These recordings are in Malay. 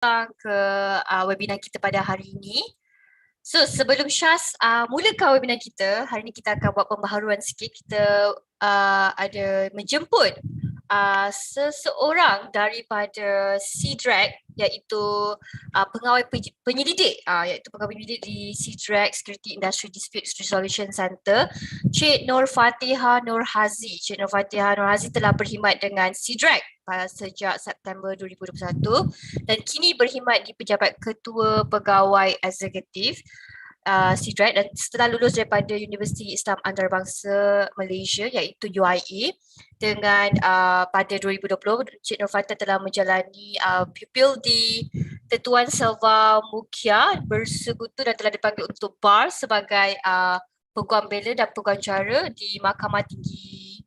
ke webinar kita pada hari ini. So sebelum Syaz mulakan webinar kita, hari ini kita akan buat pembaharuan sikit. Kita ada menjemput seseorang daripada SEADRAG, iaitu pengawal penyelidik di SEADRAG Security Industry Dispute Resolution Center, Cik Nur Fatihah Nur Hazi. Cik Nur Fatihah Nur Hazi telah berkhidmat dengan SEADRAG sejak September 2021 dan kini berkhidmat di pejabat Ketua Pegawai Eksekutif SEADRAG, dan setelah lulus daripada Universiti Islam Antarabangsa Malaysia iaitu UIA dengan pada 2020, Cik Nur Fatihah telah menjalani pupil di Tetuan Selva Mukia bersekutu dan telah dipanggil untuk bar sebagai peguam bela dan peguam cara di Mahkamah Tinggi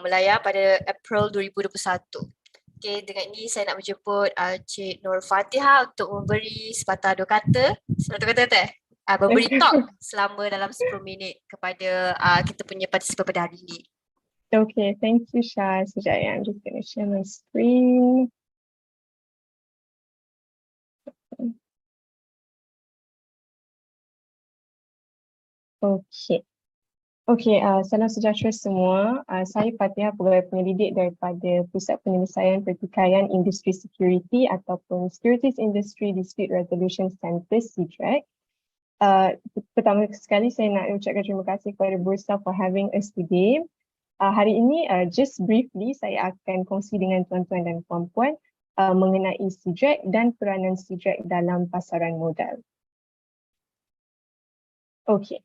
Melaya pada April 2021. Okay, dengan ini saya nak menjemput Cik Nur Fatihah untuk memberi sepatah dua kata, memberi talk selama dalam 10 minit kepada kita punya partisipan pada hari ini. Okay, thank you, Shah. Sekejap ya, I'm just going to share my screen. Okay. Okay, salam sejahtera semua. Saya Fatihah, pegawai penyelidik daripada Pusat Penyelesaian Pertikaian Industri Security ataupun Securities Industry Dispute Resolution Center, SEADRAG. Pertama sekali saya nak ucapkan terima kasih kepada Bursa for having us today. Hari ini, just briefly, saya akan kongsi dengan tuan-tuan dan puan-puan mengenai SEADRAG dan peranan SEADRAG dalam pasaran modal. Okay.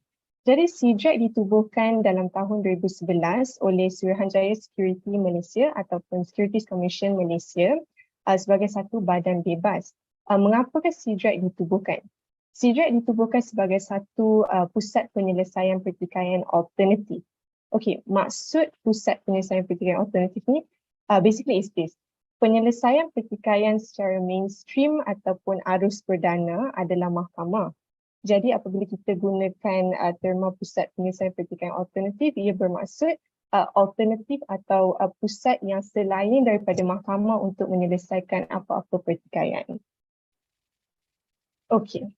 Jadi SEADRAG ditubuhkan dalam tahun 2011 oleh Suruhanjaya Security Malaysia ataupun Securities Commission Malaysia sebagai satu badan bebas. Mengapakah SEADRAG ditubuhkan? SEADRAG ditubuhkan sebagai satu pusat penyelesaian pertikaian alternatif. Okey, maksud pusat penyelesaian pertikaian alternatif ni basically is this. Penyelesaian pertikaian secara mainstream ataupun arus perdana adalah mahkamah. Jadi apabila kita gunakan terma pusat penyelesaian pertikaian alternatif, ia bermaksud alternatif atau pusat yang selain daripada mahkamah untuk menyelesaikan apa-apa pertikaian. Okey.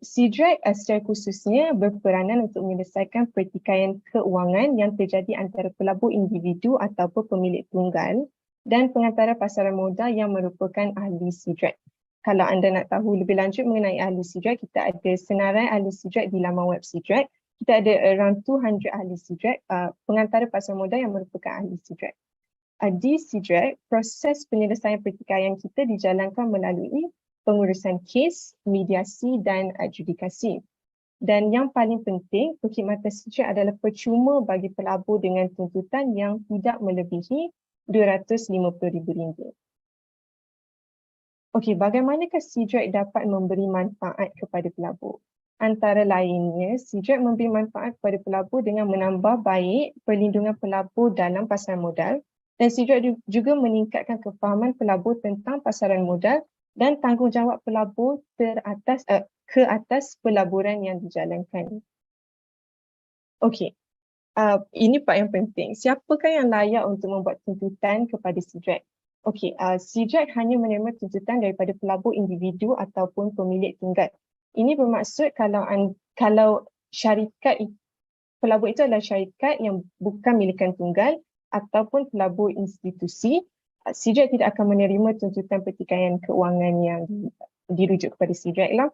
SEADRAG secara khususnya berperanan untuk menyelesaikan pertikaian keuangan yang terjadi antara pelabur individu ataupun pemilik tunggal dan pengantara pasaran modal yang merupakan ahli SEADRAG. Kalau anda nak tahu lebih lanjut mengenai ahli SEADRAG, kita ada senarai ahli SEADRAG di laman web SEADRAG. Kita ada around 200 ahli SEADRAG, pengantara pasar modal yang merupakan ahli SEADRAG. Di SEADRAG, proses penyelesaian pertikaian kita dijalankan melalui pengurusan kes, mediasi dan adjudikasi. Dan yang paling penting, perkhidmatan SEADRAG adalah percuma bagi pelabur dengan tuntutan yang tidak melebihi RM250,000. Okey, bagaimanakah SEADRAG dapat memberi manfaat kepada pelabur? Antara lainnya, SEADRAG memberi manfaat kepada pelabur dengan menambah baik perlindungan pelabur dalam pasaran modal, dan SEADRAG juga meningkatkan kefahaman pelabur tentang pasaran modal dan tanggungjawab pelabur ke atas pelaburan yang dijalankan. Okey, ini part yang penting. Siapakah yang layak untuk membuat tuntutan kepada SEADRAG? Okey, SEADRAG hanya menerima tuntutan daripada pelabur individu ataupun pemilik tunggal. Ini bermaksud kalau syarikat, pelabur itu adalah syarikat yang bukan milikan tunggal ataupun pelabur institusi, SEADRAG tidak akan menerima tuntutan pertikaian keuangan yang dirujuk kepada SEADRAG lah.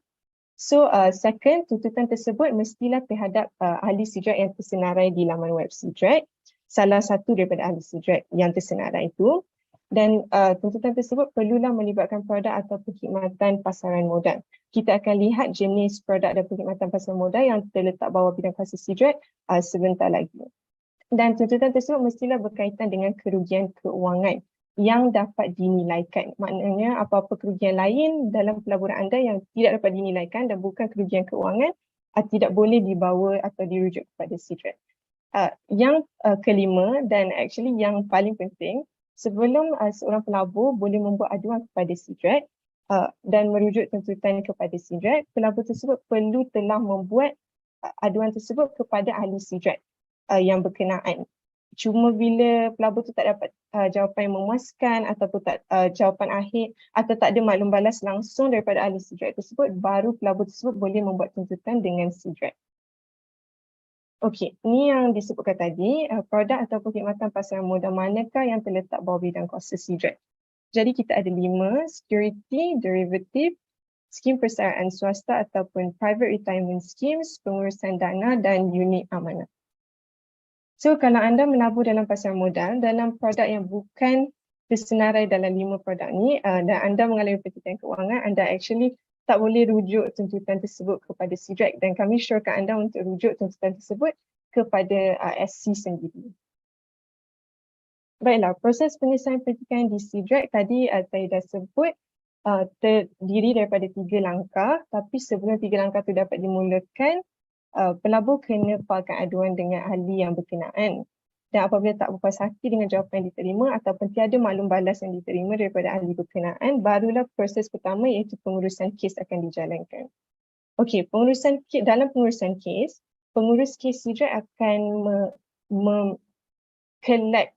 So, second, tuntutan tersebut mestilah terhadap ahli SEADRAG yang tersenarai di laman web SEADRAG, salah satu daripada ahli SEADRAG yang tersenarai itu. Dan tuntutan tersebut perlulah melibatkan produk atau perkhidmatan pasaran modal. Kita akan lihat jenis produk dan perkhidmatan pasaran modal yang terletak bawah bidang kuasa SEADRAG sebentar lagi. Dan tuntutan tersebut mestilah berkaitan dengan kerugian keuangan yang dapat dinilaikan. Maknanya apa-apa kerugian lain dalam pelaburan anda yang tidak dapat dinilaikan dan bukan kerugian keuangan tidak boleh dibawa atau dirujuk kepada SEADRAG. Yang kelima dan actually yang paling penting, sebelum seorang pelabur boleh membuat aduan kepada SEADRAG dan merujuk tuntutan kepada SEADRAG, pelabur tersebut perlu telah membuat aduan tersebut kepada ahli SEADRAG yang berkenaan. Cuma bila pelabur tu tak dapat jawapan yang memuaskan ataupun tak jawapan akhir atau tak ada maklum balas langsung daripada ahli SEADRAC tersebut, baru pelabur tersebut boleh membuat tuntutan dengan SEADRAC. Okey, ini yang disebutkan tadi, produk atau perkhidmatan pasaran modal manakah yang terletak bawah bidang kuasa SEADRAC. Jadi kita ada 5, security, derivative, skim persaraan swasta ataupun private retirement schemes, pengurusan dana dan unit amanah. So kalau anda menabur dalam pasaran modal dalam produk yang bukan tersenarai dalam 5 produk ni dan anda mengalami pertikaian kewangan, anda actually tak boleh rujuk tuntutan tersebut kepada SEADRAC dan kami syorkan anda untuk rujuk tuntutan tersebut kepada SC sendiri. Baiklah, proses penyelesaian pertikaian di SEADRAC tadi saya dah sebut terdiri daripada 3 langkah, tapi sebelum 3 langkah itu dapat dimulakan, pelabur kena failkan aduan dengan ahli yang berkenaan. Dan apabila tak berpuas hati dengan jawapan yang diterima ataupun tiada maklum balas yang diterima daripada ahli berkenaan, barulah proses pertama iaitu pengurusan kes akan dijalankan. Okey, dalam pengurusan kes, pengurus kes SEADRAC akan collect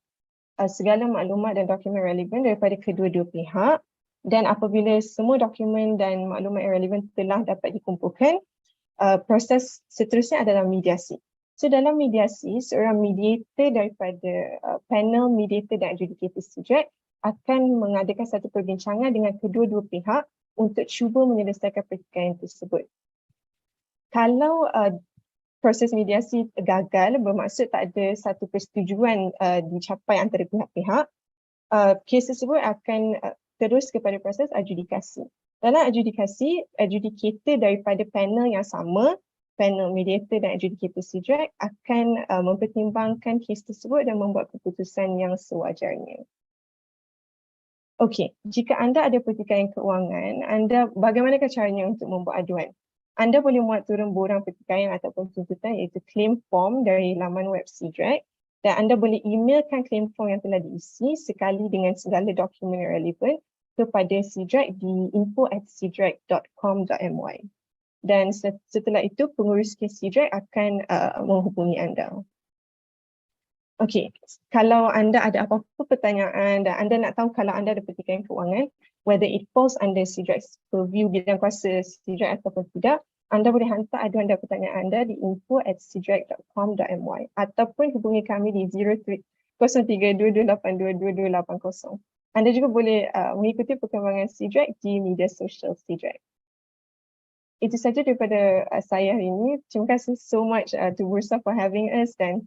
segala maklumat dan dokumen relevan daripada kedua-dua pihak. Dan apabila semua dokumen dan maklumat yang relevan telah dapat dikumpulkan, proses seterusnya adalah mediasi. So dalam mediasi, seorang mediator daripada panel mediator dan adjudicator SEADRAC akan mengadakan satu perbincangan dengan kedua-dua pihak untuk cuba menyelesaikan pertikaian tersebut. Kalau proses mediasi gagal, bermaksud tak ada satu persetujuan dicapai antara pihak-pihak, kes tersebut akan terus kepada proses adjudikasi. Dalam adjudikasi, adjudicator daripada panel yang sama, panel mediator dan adjudicator SEADRAC akan mempertimbangkan kes tersebut dan membuat keputusan yang sewajarnya. Okey, jika anda ada pertikaian keuangan, bagaimanakah caranya untuk membuat aduan? Anda boleh muat turun borang pertikaian ataupun tuntutan iaitu claim form dari laman web SEADRAC dan anda boleh emailkan claim form yang telah diisi sekali dengan segala dokumen yang relevan kepada SEADRAC di info@seadrac.com.my. Dan setelah itu pengurus kes SEADRAC akan menghubungi anda. Okey, kalau anda ada apa-apa pertanyaan dan anda nak tahu kalau anda ada pertikaian keuangan, whether it falls under SEADRAC's purview bidang kuasa SEADRAC ataupun tidak, anda boleh hantar aduan dan pertanyaan anda di info@seadrac.com.my ataupun hubungi kami di 0322822280. Anda juga boleh mengikuti perkembangan SEADRAC di media sosial SEADRAC. Itu saja daripada saya hari ini. Terima kasih so much to Bursa for having us dan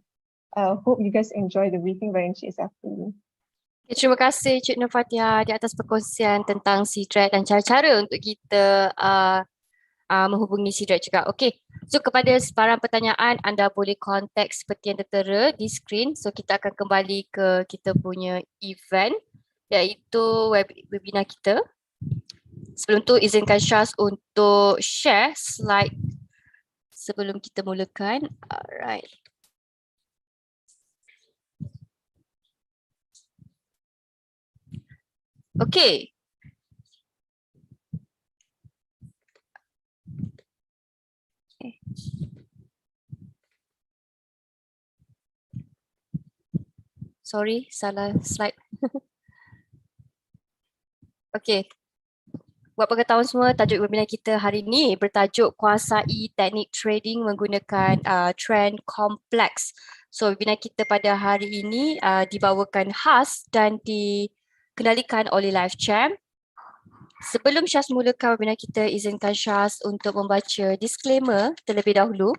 hope you guys enjoy the briefing by Encik Safi. Terima kasih Cik Nur Fatihah di atas perkongsian tentang SEADRAC dan cara-cara untuk kita menghubungi SEADRAC juga. Okey, so kepada sebarang pertanyaan anda boleh kontak seperti yang tertera di skrin. So kita akan kembali ke kita punya event iaitu webinar kita. Sebelum tu izinkan Syaz untuk share slide sebelum kita mulakan. Alright. Okay. Sorry, salah slide. Okay. Buat pengetahuan semua, tajuk webinar kita hari ini bertajuk Kuasai Teknik Trading Menggunakan Trend Kompleks. So webinar kita pada hari ini dibawakan khas dan dikendalikan oleh LiveChamp. Sebelum Syaz mulakan webinar kita, izinkan Syaz untuk membaca disclaimer terlebih dahulu.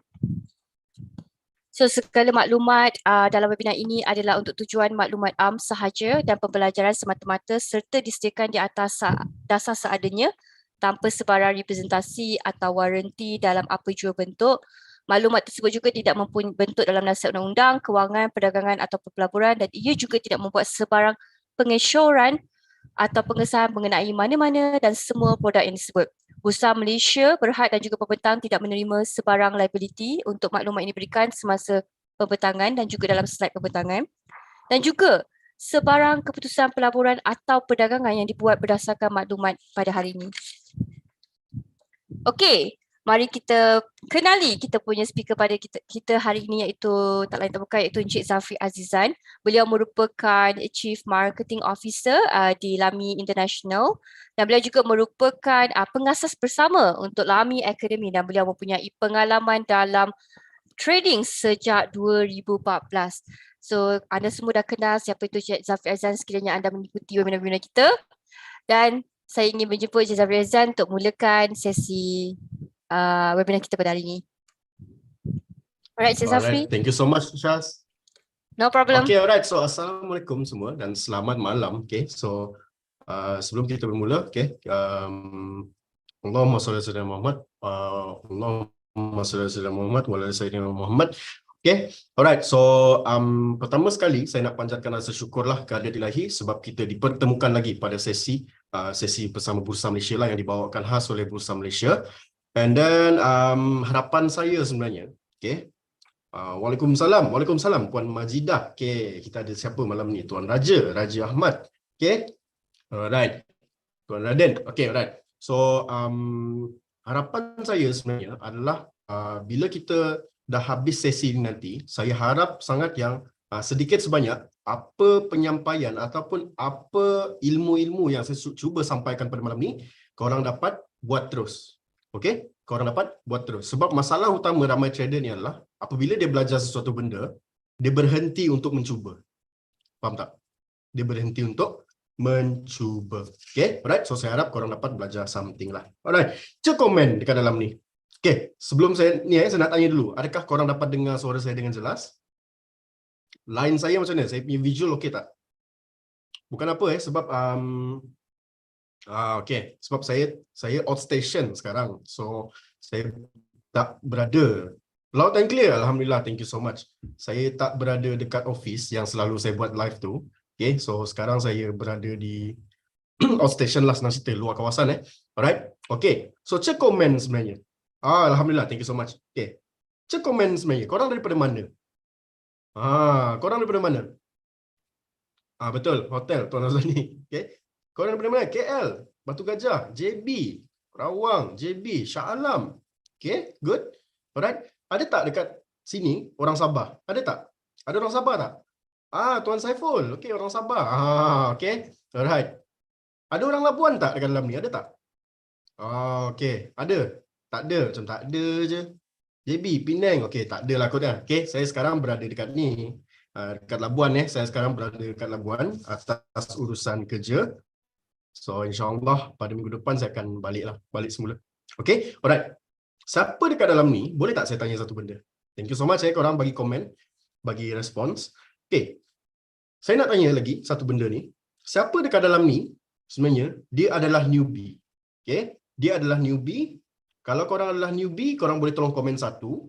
So segala maklumat dalam webinar ini adalah untuk tujuan maklumat am sahaja dan pembelajaran semata-mata serta disediakan di atas dasar seadanya tanpa sebarang representasi atau waranti dalam apa jua bentuk. Maklumat tersebut juga tidak mempunyai bentuk dalam nasihat undang-undang, kewangan, perdagangan atau pelaburan dan ia juga tidak membuat sebarang pengesyoran atau pengesahan mengenai mana-mana dan semua produk yang disebut. Bursa Malaysia Berhad dan juga pembentang tidak menerima sebarang liability untuk maklumat ini diberikan semasa pembentangan dan juga dalam slide pembentangan. Dan juga sebarang keputusan pelaburan atau perdagangan yang dibuat berdasarkan maklumat pada hari ini. Okey, Mari kita kenali kita punya speaker pada kita hari ini, iaitu tak lain tak bukan iaitu Encik Zafri Azizan. Beliau merupakan Chief Marketing Officer di Lami International, dan beliau juga merupakan pengasas bersama untuk Lami Academy, dan beliau mempunyai pengalaman dalam trading sejak 2014. So anda semua dah kenal siapa itu Encik Zafri Azizan sekiranya anda mengikuti webinar-webinar kita, dan saya ingin menjemput Encik Zafri Azizan untuk mulakan sesi webinar kita pada hari ini. Alright, Cik Zafri. Alright, thank you so much, Syaz. No problem. Okay, alright. So, Assalamualaikum semua dan selamat malam. Okay, so sebelum kita bermula, okay, Allahumma salli ala sayyidina Muhammad, Allahumma salli ala sayyidina Muhammad wa ala sayyidina Muhammad. Okay, alright. So, pertama sekali saya nak panjatkan rasa syukurlah kehadirat Ilahi sebab kita dipertemukan lagi pada sesi bersama Bursa Malaysia lah yang dibawakan khas oleh Bursa Malaysia. And then harapan saya sebenarnya, okay. Waalaikumsalam Puan Majidah. Okay, kita ada siapa malam ni? Tuan Raja Ahmad. Okay, alright. Tuan Raden. Okay, alright. So harapan saya sebenarnya adalah bila kita dah habis sesi ini nanti, saya harap sangat yang sedikit sebanyak apa penyampaian ataupun apa ilmu-ilmu yang saya cuba sampaikan pada malam ni, korang dapat buat terus. Okey, korang dapat buat terus. Sebab masalah utama ramai trader ni adalah apabila dia belajar sesuatu benda, dia berhenti untuk mencuba. Faham tak? Dia berhenti untuk mencuba. Okey, alright. So saya harap korang dapat belajar something lah. Alright. Cek komen dekat dalam ni. Okey, sebelum saya nak tanya dulu, adakah korang dapat dengar suara saya dengan jelas? Line saya macam mana? Saya punya visual okey tak? Bukan apa sebab okay. Sebab saya outstation sekarang. So, saya tak berada. Loud and clear, Alhamdulillah. Thank you so much. Saya tak berada dekat office yang selalu saya buat live tu. Okay, so sekarang saya berada di outstation lah, senang cerita, luar kawasan. Alright, okay. So, cek komen sebenarnya. Alhamdulillah, thank you so much. Okay. Cek komen sebenarnya. Korang daripada mana? Korang daripada mana? Betul, hotel Tuan Razani. Okay. Korang daripada mana? KL, Batu Gajah, JB, Rawang, JB, Shah Alam. Okay, good. Alright. Ada tak dekat sini orang Sabah? Ada tak? Ada orang Sabah tak? Tuan Saiful. Okay, orang Sabah. Okay. Alright. Ada orang Labuan tak dekat dalam ni? Ada tak? Okay. Ada? Tak ada. Macam tak ada je. JB, Penang. Okay, tak ada lah kot dah. Okay, saya sekarang berada dekat ni. Dekat Labuan Saya sekarang berada dekat Labuan atas urusan kerja. So insyaAllah pada minggu depan saya akan balik semula. Okay, alright. Siapa dekat dalam ni, boleh tak saya tanya satu benda? Thank you so much korang bagi komen, bagi respons. Okay, saya nak tanya lagi satu benda ni. Siapa dekat dalam ni, sebenarnya dia adalah newbie. Okay, dia adalah newbie. Kalau korang adalah newbie, korang boleh tolong komen satu.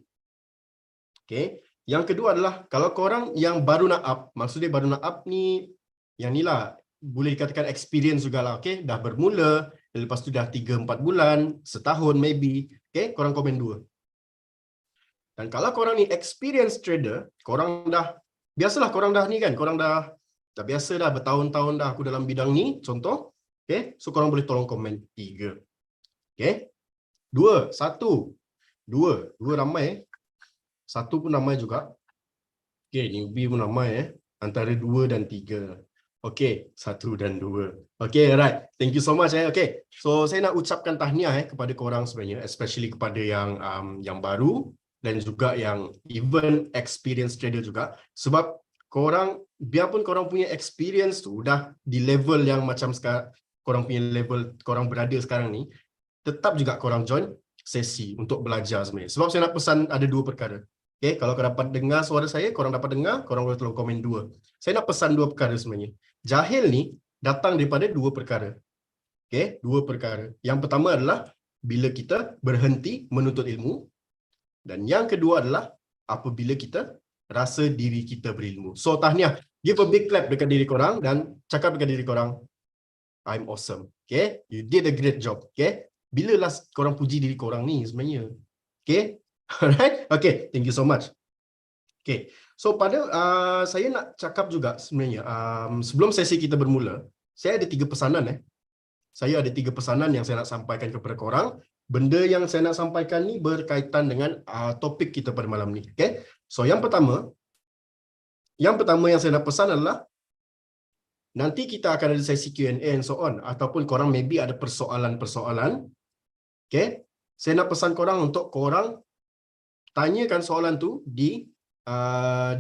Okay, yang kedua adalah kalau korang yang baru nak up, maksudnya baru nak up ni, yang ni lah, boleh dikatakan experience jugalah, okay? Dah bermula, lepas tu dah 3-4 bulan, setahun maybe, okay? Korang komen 2. Dan kalau korang ni experienced trader, korang dah, biasalah korang dah ni kan, korang dah biasa dah, bertahun-tahun dah aku dalam bidang ni, contoh, okay? So korang boleh tolong komen 3. Okay? 2, 1, 2 ramai, 1 pun ramai juga. Okay, newbie pun ramai antara 2 dan 3. Okay, 1 dan 2. Okay, alright. Thank you so much. Okay, so saya nak ucapkan tahniah kepada korang sebenarnya, especially kepada yang baru dan juga yang even experienced trader juga. Sebab korang, biarpun korang punya experience tu dah di level yang macam sekarang, korang punya level, korang berada sekarang ni, tetap juga korang join sesi untuk belajar sebenarnya. Sebab saya nak pesan ada 2 perkara. Okay, kalau korang dapat dengar suara saya, korang dapat dengar, korang boleh tolong komen 2. Saya nak pesan 2 perkara sebenarnya. Jahil ni datang daripada 2 perkara. Okay, 2 perkara. Yang pertama adalah bila kita berhenti menuntut ilmu. Dan yang kedua adalah apabila kita rasa diri kita berilmu. So tahniah. Give a big clap dekat diri korang dan cakap dekat diri korang, I'm awesome. Okay, you did a great job. Okay, bila last korang puji diri korang ni sebenarnya? Okay, alright. Okay, thank you so much. Okay, so saya nak cakap juga sebenarnya, sebelum sesi kita bermula, saya ada 3 pesanan. Saya ada 3 pesanan yang saya nak sampaikan kepada korang benda yang saya nak sampaikan ni berkaitan dengan topik kita pada malam ni. Okay? So yang pertama yang saya nak pesan adalah nanti kita akan ada sesi Q&A and so on, ataupun korang maybe ada persoalan-persoalan. Okay? Saya nak pesan korang untuk korang tanyakan soalan tu di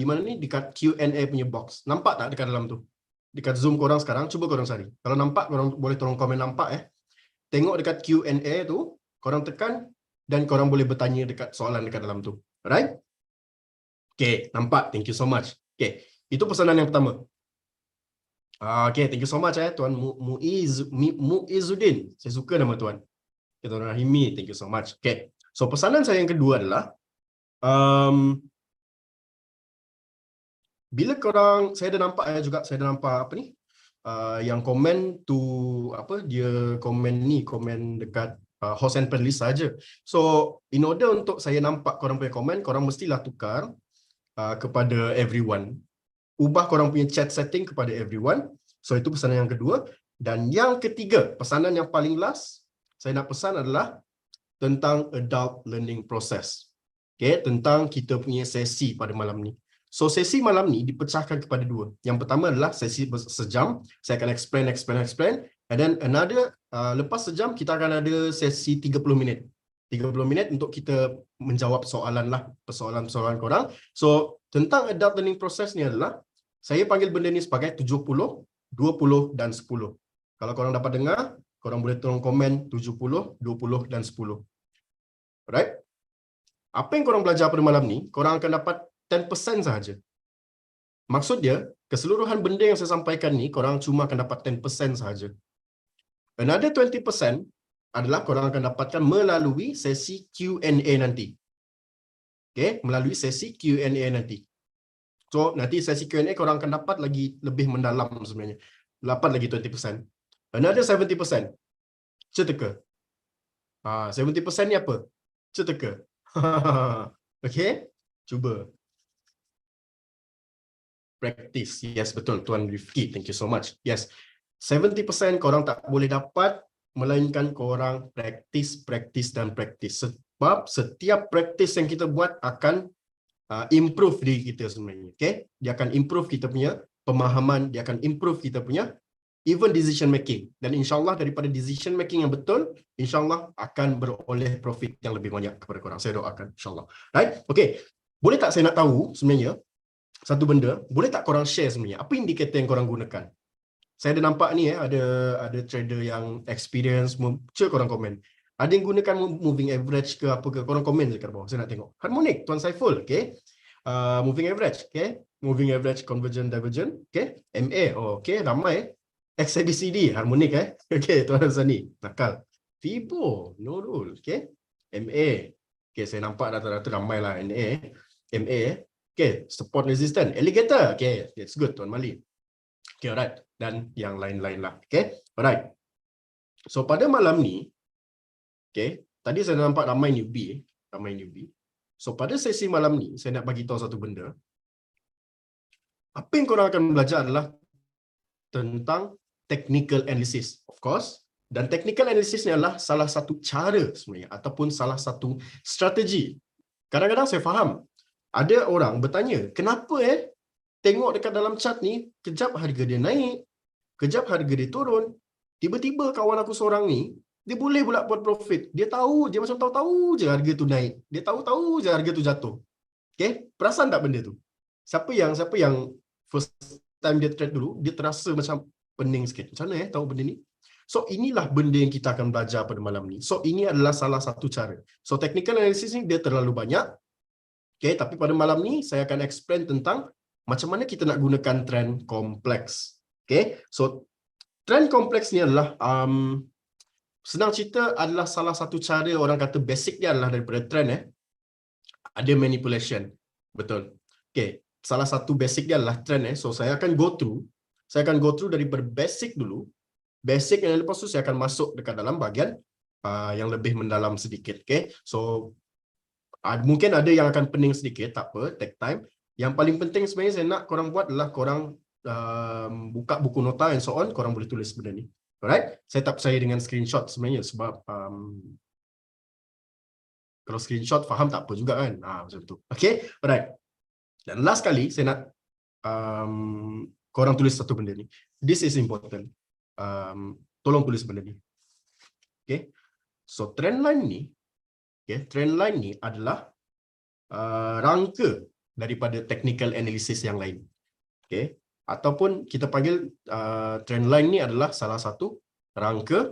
mana ni, dekat Q&A punya box. Nampak tak dekat dalam tu? Dekat Zoom korang sekarang, cuba korang cari. Kalau nampak, korang boleh tolong komen nampak Tengok dekat Q&A tu, korang tekan dan korang boleh bertanya dekat soalan dekat dalam tu. Alright? Okay, nampak. Thank you so much. Okay, itu pesanan yang pertama. Okay, thank you so much Tuan Muizuddin. Saya suka nama Tuan. Okay, Tuan Rahimi, thank you so much. Okay, so pesanan saya yang kedua adalah bila korang, saya dah nampak juga, saya dah nampak apa ni, yang komen tu, apa, dia komen dekat host and panelist saja. So, in order untuk saya nampak korang punya komen, korang mestilah tukar kepada everyone. Ubah korang punya chat setting kepada everyone. So, itu pesanan yang kedua. Dan yang ketiga, pesanan yang paling last, saya nak pesan adalah tentang adult learning process. Okay, tentang kita punya sesi pada malam ni. So, sesi malam ni dipecahkan kepada dua. Yang pertama adalah sesi sejam. Saya akan explain. And then another, lepas sejam, kita akan ada sesi 30 minit. 30 minit untuk kita menjawab soalan lah, persoalan-persoalan korang. So, tentang adult learning process ni adalah, saya panggil benda ni sebagai 70, 20 dan 10. Kalau korang dapat dengar, korang boleh tolong komen 70, 20 dan 10. Alright? Apa yang korang belajar pada malam ni, korang akan dapat 10% sahaja. Maksud dia, keseluruhan benda yang saya sampaikan ni, korang cuma akan dapat 10% sahaja. Another 20% adalah korang akan dapatkan melalui sesi Q&A nanti. Okay, melalui sesi Q&A nanti. So, nanti sesi Q&A korang akan dapat lagi lebih mendalam sebenarnya. Dapat lagi 20%. Another 70%. Ceteka. 70% ni apa? Ceteka. Okay, cuba. Practice. Yes, betul. Tuan Rifki, thank you so much. Yes, 70% korang tak boleh dapat, melainkan korang practice dan practice. Sebab setiap practice yang kita buat akan improve diri kita sebenarnya. Okay? Dia akan improve kita punya pemahaman, dia akan improve kita punya even decision making. Dan insyaAllah daripada decision making yang betul, insyaAllah akan beroleh profit yang lebih banyak kepada korang. Saya doakan, insyaAllah. Right? Okay. Boleh tak saya nak tahu sebenarnya, satu benda, boleh tak korang share sebenarnya, apa indikator yang korang gunakan? Saya ada nampak ni ada trader yang experience, cuba korang komen. Ada yang gunakan moving average ke apa ke, korang komen je kat bawah, saya nak tengok. Harmonic, Tuan Saiful, okay. Moving average, okay. Moving average, convergent, divergent, okay. MA, okay, ramai. XABCD, harmonic, okay, Tuan Razani, nakal. Fibo, Nurul, okay. MA, okay, saya nampak rata-rata ramai lah, NA, MA, okay, support resistance, alligator, okay, that's good, Tuan Mali. Okay, alright. Dan yang lain-lain lah. Okay, alright. So, pada malam ni, okay, tadi saya nampak ramai newbie. So, pada sesi malam ni, saya nak bagi tahu satu benda. Apa yang korang akan belajar adalah tentang technical analysis, of course. Dan technical analysis ni adalah salah satu cara sebenarnya, ataupun salah satu strategi. Kadang-kadang saya faham, ada orang bertanya, kenapa tengok dekat dalam chart ni, kejap harga dia naik, kejap harga dia turun, tiba-tiba kawan aku seorang ni, dia boleh pula buat profit. Dia tahu, dia macam tahu-tahu je harga tu naik. Dia tahu-tahu je harga tu jatuh. Okay? Perasan tak benda tu? Siapa yang first time dia trade dulu, dia terasa macam pening sikit. Macam mana tahu benda ni? So, inilah benda yang kita akan belajar pada malam ni. So, ini adalah salah satu cara. So, technical analysis ni dia terlalu banyak. Okay? Tapi pada malam ni, saya akan explain tentang macam mana kita nak gunakan trend kompleks. Okay? So, trend kompleks ni adalah, senang cerita adalah salah satu cara orang kata basic dia adalah daripada trend. Ada manipulation. Betul. Okay. Salah satu basic dia adalah trend. So, saya akan go through daripada basic dulu. Basic yang lepas tu saya akan masuk dekat dalam bahagian yang lebih mendalam sedikit. Okay? So, mungkin ada yang akan pening sedikit. Tak apa, take time. Yang paling penting sebenarnya saya nak korang buat adalah korang buka buku nota and so on, korang boleh tulis benda ni. Alright? Saya tak percaya dengan screenshot sebenarnya sebab Kalau screenshot faham tak apa juga kan. Macam tu. Okay, alright. Dan last kali saya nak korang tulis satu benda ni. This is important. Tolong tulis benda ni. Okay. So trendline ni, okay, trendline ni adalah rangka daripada technical analysis yang lain. Okay. Ataupun kita panggil trendline ni adalah salah satu rangka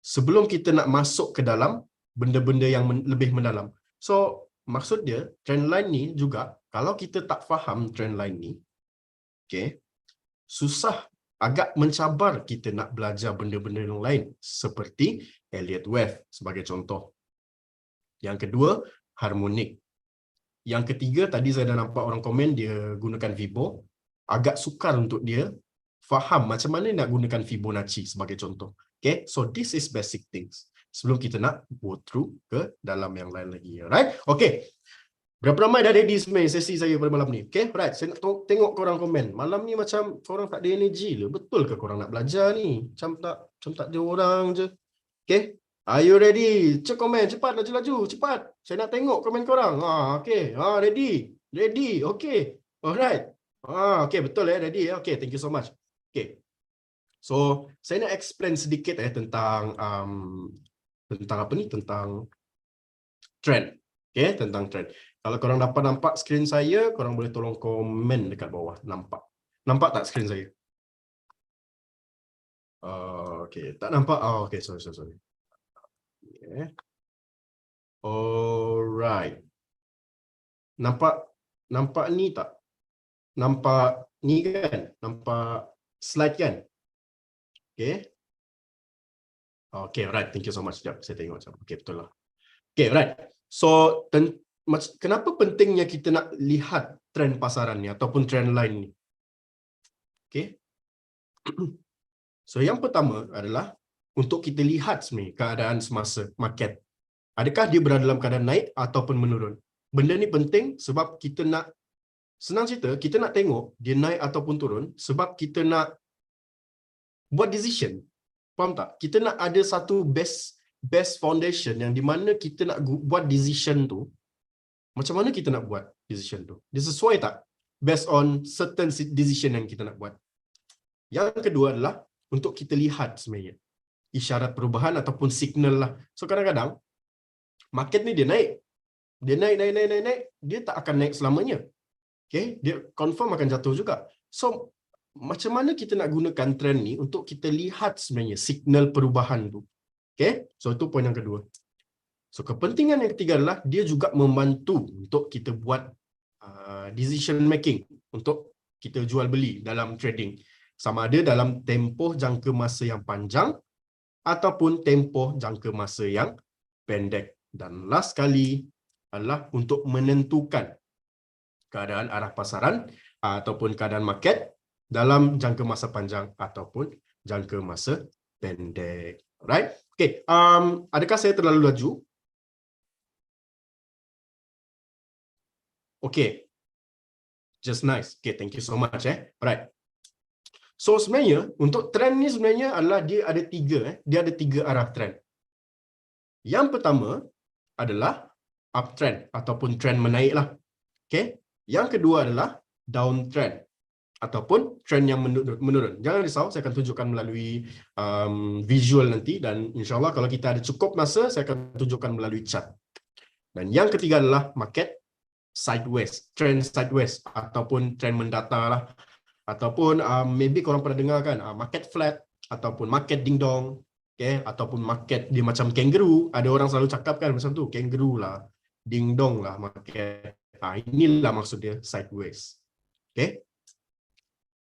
sebelum kita nak masuk ke dalam benda-benda yang lebih mendalam. So, maksud dia, trendline ni juga, kalau kita tak faham trendline ni, okay, susah, agak mencabar kita nak belajar benda-benda yang lain, seperti Elliott Wave sebagai contoh. Yang kedua, harmonik. Yang ketiga, tadi saya dah nampak orang komen dia gunakan Vibo. Agak sukar untuk dia faham macam mana nak gunakan Fibonacci sebagai contoh. Okay, so this is basic things. Sebelum kita nak go through ke dalam yang lain lagi. Alright, okay. Berapa ramai dah ready sebenarnya sesi saya pada malam ni? Okay, alright. Saya nak tengok korang komen. Malam ni macam korang tak ada energy le. Betul ke korang nak belajar ni? Macam tak ada orang je. Okay, are you ready? Cek komen, cepat laju-laju, cepat. Saya nak tengok komen korang. Okay, ready. Ready, okay. Alright. Okay, betul ready. Okay, thank you so much. Okay. So, saya nak explain sedikit tentang apa ni? Tentang trend. Okay, tentang trend. Kalau korang dapat nampak skrin saya, korang boleh tolong komen dekat bawah. Nampak? Nampak tak skrin saya? Okay, tak nampak? Okay, sorry. Okay. Alright. Nampak ni tak? Nampak ni kan? Nampak slide kan? Okay. Okay, right. Thank you so much. Sekejap, saya tengok. Okay, betul lah. Okay, right. So, kenapa pentingnya kita nak lihat trend pasaran ni ataupun trend line ni? Okay. So, yang pertama adalah untuk kita lihat sebenarnya keadaan semasa market. Adakah dia berada dalam keadaan naik ataupun menurun? Benda ni penting sebab kita nak, senang cerita, kita nak tengok dia naik ataupun turun sebab kita nak buat decision. Faham tak? Kita nak ada satu best foundation yang di mana kita nak buat decision tu. Macam mana kita nak buat decision tu? Dia sesuai tak? Based on certain decision yang kita nak buat. Yang kedua adalah untuk kita lihat sebenarnya isyarat perubahan ataupun signal lah. So kadang-kadang market ni dia naik. Dia naik. Dia tak akan naik selamanya. Okay? Dia confirm akan jatuh juga. So macam mana kita nak gunakan trend ni untuk kita lihat sebenarnya signal perubahan tu. Okay? So itu poin yang kedua. So kepentingan yang ketiga adalah dia juga membantu untuk kita buat decision making untuk kita jual beli dalam trading. Sama ada dalam tempoh jangka masa yang panjang ataupun tempoh jangka masa yang pendek. Dan last kali adalah untuk menentukan keadaan arah pasaran ataupun keadaan market dalam jangka masa panjang ataupun jangka masa pendek. Alright? Okay. Adakah saya terlalu laju? Okay. Just nice. Okay, thank you so much. Alright. So sebenarnya untuk trend ni sebenarnya adalah dia ada tiga arah trend. Yang pertama adalah uptrend ataupun trend menaik lah. Okay. Yang kedua adalah downtrend ataupun trend yang menurun. Jangan risau, saya akan tunjukkan melalui visual nanti dan insyaAllah kalau kita ada cukup masa, saya akan tunjukkan melalui chart. Dan yang ketiga adalah market sideways, trend sideways ataupun trend mendata lah. Ataupun maybe korang pernah dengar kan, market flat ataupun market ding dong, okay? Ataupun market dia macam kangaroo. Ada orang selalu cakap kan macam tu, kangaroo lah, ding dong lah market. Inilah maksud dia sideways. Okay?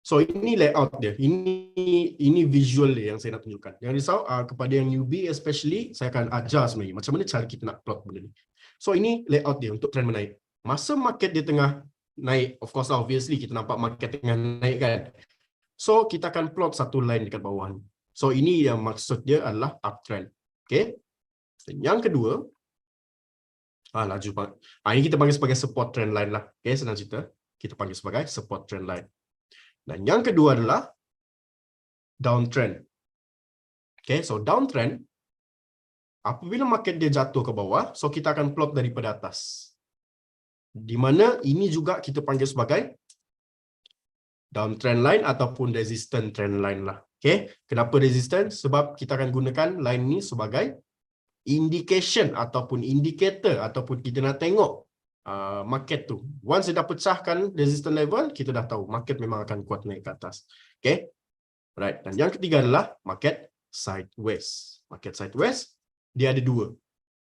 So ini layout dia. Ini visual dia yang saya nak tunjukkan. Jangan risau, kepada yang newbie especially, saya akan ajar sebenarnya macam mana cara kita nak plot benda ni. So ini layout dia untuk trend menaik. Masa market dia tengah naik, of course obviously kita nampak market tengah naik kan. So kita akan plot satu line dekat bawah ni. So ini yang maksud dia adalah uptrend. Okay. Dan yang kedua, laju banget. Ini kita panggil sebagai support trend line lah. Okay, senang cerita. Kita panggil sebagai support trend line. Dan yang kedua adalah downtrend. Okay, so downtrend Apabila market dia jatuh ke bawah, so kita akan plot daripada atas. Di mana ini juga kita panggil sebagai downtrend line ataupun resistance trend line lah. Okay, kenapa resistance? Sebab kita akan gunakan line ni sebagai indication ataupun indicator ataupun kita nak tengok market tu. Once dia dah pecahkan resistance level, kita dah tahu market memang akan kuat naik ke atas. Okay, right. Dan yang ketiga adalah market sideways. Market sideways, dia ada dua.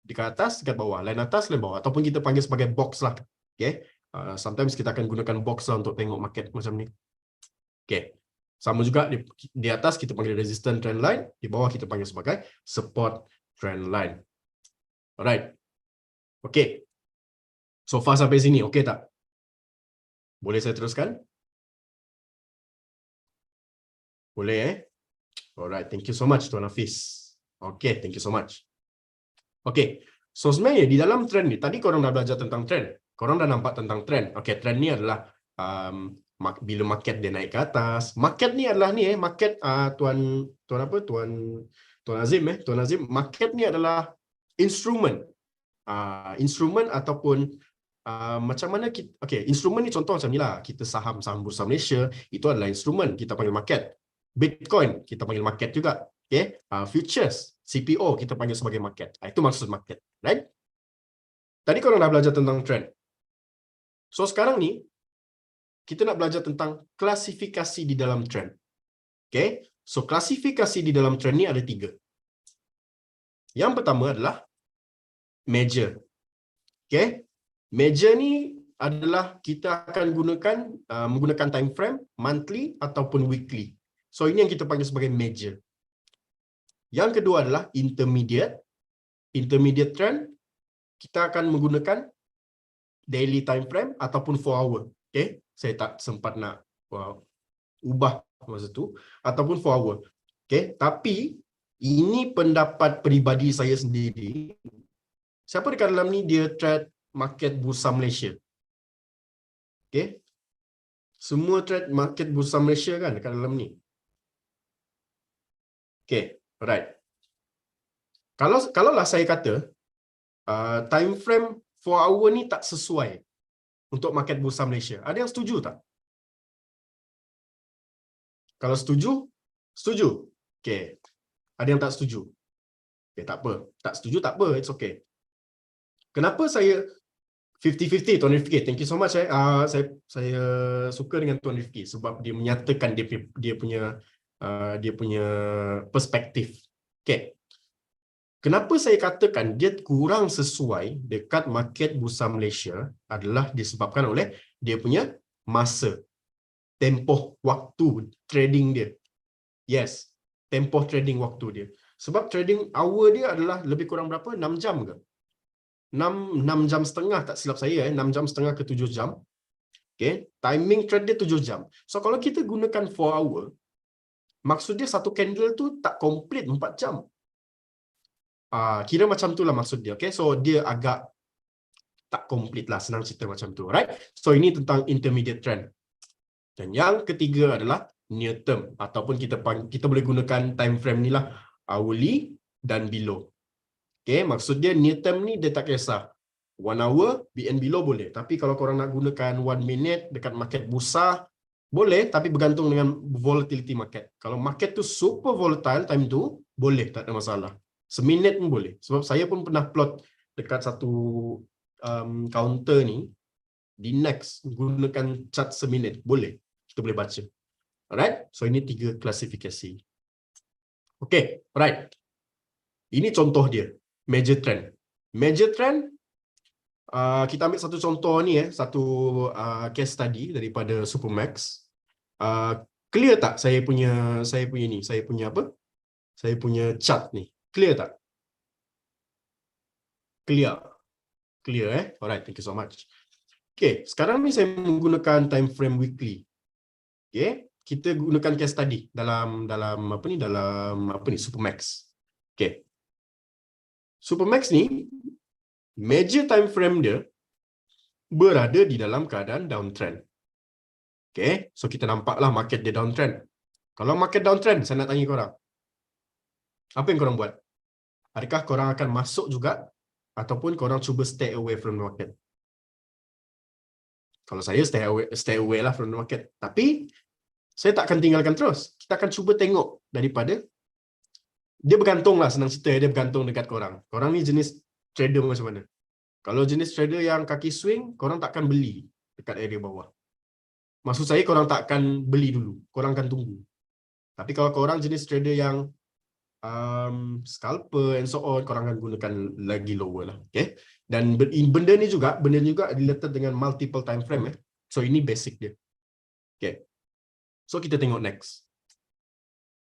Dekat atas, dekat bawah. Line atas, line bawah. Ataupun kita panggil sebagai box lah. Okay. Sometimes kita akan gunakan box lah untuk tengok market macam ni. Okay. Sama juga di atas kita panggil resistance trend line. Di bawah kita panggil sebagai support trend line. Alright. Okay. So far sampai sini. Okay tak? Boleh saya teruskan? Boleh Alright. Thank you so much Tuan Hafiz. Okay. Thank you so much. Okay. So sebenarnya di dalam trend ni, tadi korang dah belajar tentang trend. Korang dah nampak tentang trend. Okay. Trend ni adalah bila market dia naik ke atas. Market ni adalah ni market Tuan Azim Tuan Azim, market ni adalah instrumen. Instrumen ataupun macam mana kita, okay, instrumen ni contoh macam ni lah. Kita saham Bursa Malaysia, itu adalah instrumen, kita panggil market. Bitcoin, kita panggil market juga. Okay. Futures, CPO, kita panggil sebagai market. Itu maksud market. Right? Tadi korang dah belajar tentang trend. So sekarang ni, kita nak belajar tentang klasifikasi di dalam trend. Okay. So klasifikasi di dalam trend ni ada 3. Yang pertama adalah major. Okay. Major ni adalah kita akan menggunakan time frame monthly ataupun weekly. So ini yang kita panggil sebagai major. Yang kedua adalah intermediate. Intermediate trend kita akan menggunakan daily time frame ataupun 4 hour. Okay, saya tak sempat nak ubah masa tu, ataupun 4 hour. Okay, tapi ini pendapat peribadi saya sendiri. Siapa dekat dalam ni dia trade market Bursa Malaysia? Okay, semua trade market Bursa Malaysia kan dekat dalam ni? Okay, alright. Kalaulah saya kata time frame 4 hour ni tak sesuai untuk market Bursa Malaysia, ada yang setuju tak? Kalau setuju, setuju. Okay. Ada yang tak setuju? Okay, tak apa. Tak setuju, tak apa. It's okay. Kenapa saya 50-50 Tuan Rifki? Thank you so much. Saya suka dengan Tuan Rifki sebab dia menyatakan dia punya perspektif. Okay. Kenapa saya katakan dia kurang sesuai dekat market Bursa Malaysia adalah disebabkan oleh dia punya masa, tempoh waktu trading dia. Yes, tempoh trading waktu dia. Sebab trading hour dia adalah lebih kurang berapa? 6 jam ke? 6 jam setengah tak silap saya 6 jam setengah ke 7 jam. Okay, timing trade dia 7 jam. So kalau kita gunakan 4 hour, maksud dia satu candle tu tak complete 4 jam. Kira macam tu lah maksud dia. Okay, so dia agak tak complete lah, senang cerita macam tu. Right? So ini tentang intermediate trend. Dan yang ketiga adalah near term ataupun kita boleh gunakan time frame ni lah, hourly dan below. Okay, maksud dia near term ni dia tak kisah 1 hour and below boleh, tapi kalau korang nak gunakan 1 minute dekat market bursa boleh, tapi bergantung dengan volatility market. Kalau market tu super volatile time tu boleh, tak ada masalah. Seminit pun boleh. Sebab saya pun pernah plot dekat satu counter ni di next gunakan chart seminit, boleh. Kita boleh baca. Alright, so ini 3 klasifikasi. Okay, alright. Ini contoh dia, major trend. Major trend, kita ambil satu contoh ni satu case study daripada Supermax. Clear tak saya punya apa? Saya punya chart ni. Clear tak? Clear. Clear Alright, thank you so much. Okay, sekarang ni saya menggunakan time frame weekly. Okay, kita gunakan case study dalam Supermax. Okay. Supermax ni major time frame dia berada di dalam keadaan downtrend. Okay, so kita nampaklah market dia downtrend. Kalau market downtrend, saya nak tanya korang, apa yang korang buat? Adakah korang akan masuk juga ataupun korang cuba stay away from the market? Kalau saya stay away lah from the market. Tapi saya tak akan tinggalkan terus. Kita akan cuba tengok daripada dia bergantung lah, senang cerita, dia bergantung dekat korang. Korang ni jenis trader macam mana? Kalau jenis trader yang kaki swing, korang takkan beli dekat area bawah. Maksud saya korang takkan beli dulu, korang akan tunggu. Tapi kalau korang jenis trader yang scalper and so on, korang akan gunakan lagi lower lah. Okay? Dan benda ni juga related dengan multiple time frame. So ini basic dia. Okay. So kita tengok next.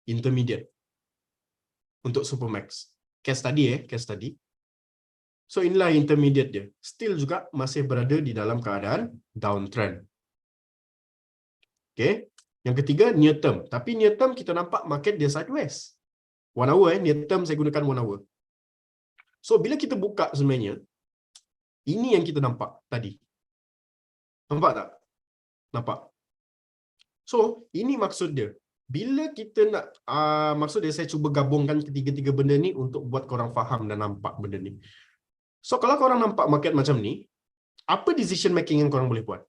Intermediate. Untuk Supermax. Case study. So inilah intermediate dia. Still juga masih berada di dalam keadaan downtrend. Okay. Yang ketiga, near term. Tapi near term kita nampak market dia sideways. 1 hour, near term saya gunakan 1 hour. So bila kita buka sebenarnya, ini yang kita nampak tadi. Nampak tak? Nampak. So ini maksud dia. Bila kita nak, maksud dia saya cuba gabungkan ketiga-tiga benda ni untuk buat korang faham dan nampak benda ni. So kalau korang nampak market macam ni, apa decision making yang korang boleh buat?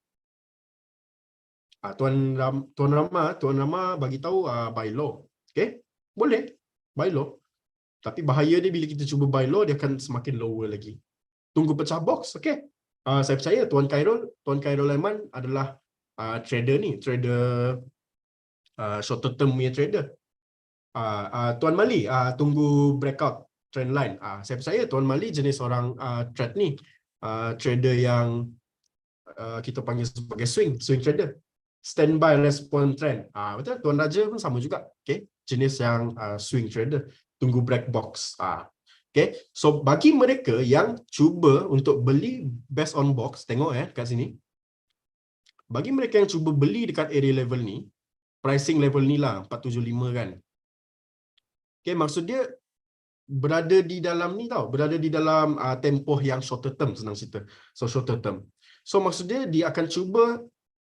Tuan Rama bagi tahu buy low. Okay? Boleh. Buy low. Tapi bahaya dia bila kita cuba buy low, dia akan semakin lower lagi. Tunggu pecah box. Okay? Saya percaya Tuan Khairul Aiman adalah trader ni. Trader short term punya trader. Tuan Mali tunggu breakout trend line. Saya percaya Tuan Mali jenis orang trade ni. Trader yang kita panggil sebagai swing trader. Standby response trend. Betul, Tuan Raja pun sama juga. Okay? Jenis yang swing trader. Tunggu break box. Okay? So bagi mereka yang cuba untuk beli based on box, tengok kat sini. Bagi mereka yang cuba beli dekat area level ni, pricing level ni lah 475 kan. Okay, maksud dia berada di dalam ni tau, berada di dalam tempoh yang shorter term, senang cerita. So shorter term. So maksud dia akan cuba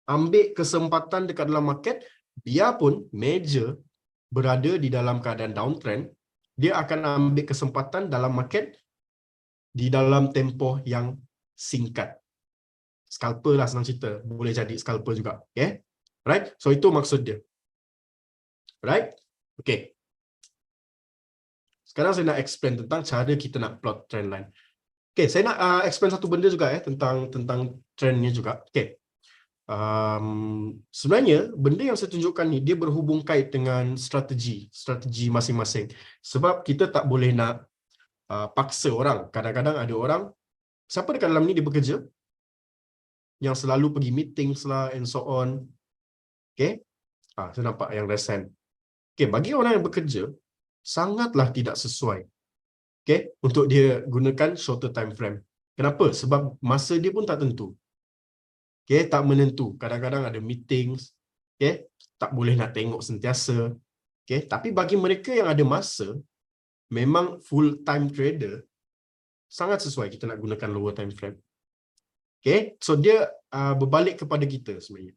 ambil kesempatan dekat dalam market, biarpun major berada di dalam keadaan downtrend, dia akan ambil kesempatan dalam market di dalam tempoh yang singkat. Scalper lah, senang cerita. Boleh jadi scalper juga. Okay? Right? So itu maksud dia. Right? Okay. Sekarang saya nak explain tentang cara kita nak plot trend line. Okay, saya nak explain satu benda juga tentang trendnya juga. Okay. Sebenarnya benda yang saya tunjukkan ni dia berhubung kait dengan strategi masing-masing. Sebab kita tak boleh nak paksa orang. Kadang-kadang ada orang, siapa dekat dalam ni dia bekerja, yang selalu pergi meetings lah and so on. Okay. Saya nampak yang recent. Okay, bagi orang yang bekerja, sangatlah tidak sesuai. Okay, untuk dia gunakan shorter time frame. Kenapa? Sebab masa dia pun tak tentu. Okay, tak menentu. Kadang-kadang ada meetings. Okay, tak boleh nak tengok sentiasa. Okay, tapi bagi mereka yang ada masa, memang full time trader, sangat sesuai kita nak gunakan lower time frame. Okay, so dia berbalik kepada kita sebenarnya.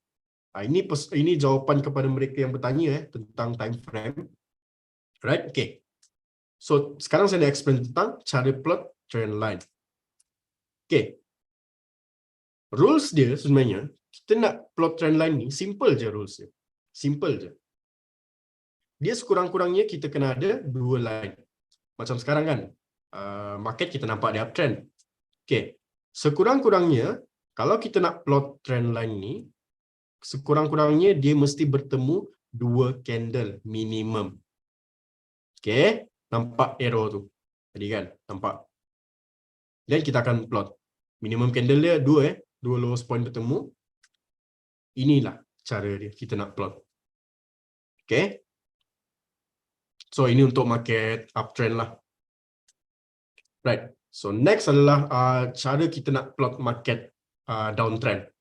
Ini jawapan kepada mereka yang bertanya tentang time frame. Right? Okay. So sekarang saya nak explain tentang cara plot trend line. Okay. Rules dia sebenarnya, kita nak plot trend line ni, simple je rules dia. Simple je. Dia sekurang-kurangnya kita kena ada 2 line. Macam sekarang kan, market kita nampak dia uptrend. Okay. Sekurang-kurangnya, kalau kita nak plot trend line ni, sekurang-kurangnya dia mesti bertemu 2 candle minimum. Okay. Nampak arrow tu. Tadi kan, nampak. Dan kita akan plot. Minimum candle dia 2 2 lowest point bertemu. Inilah cara dia kita nak plot. Okay. So ini untuk market uptrend lah. Right. So next adalah cara kita nak plot market downtrend.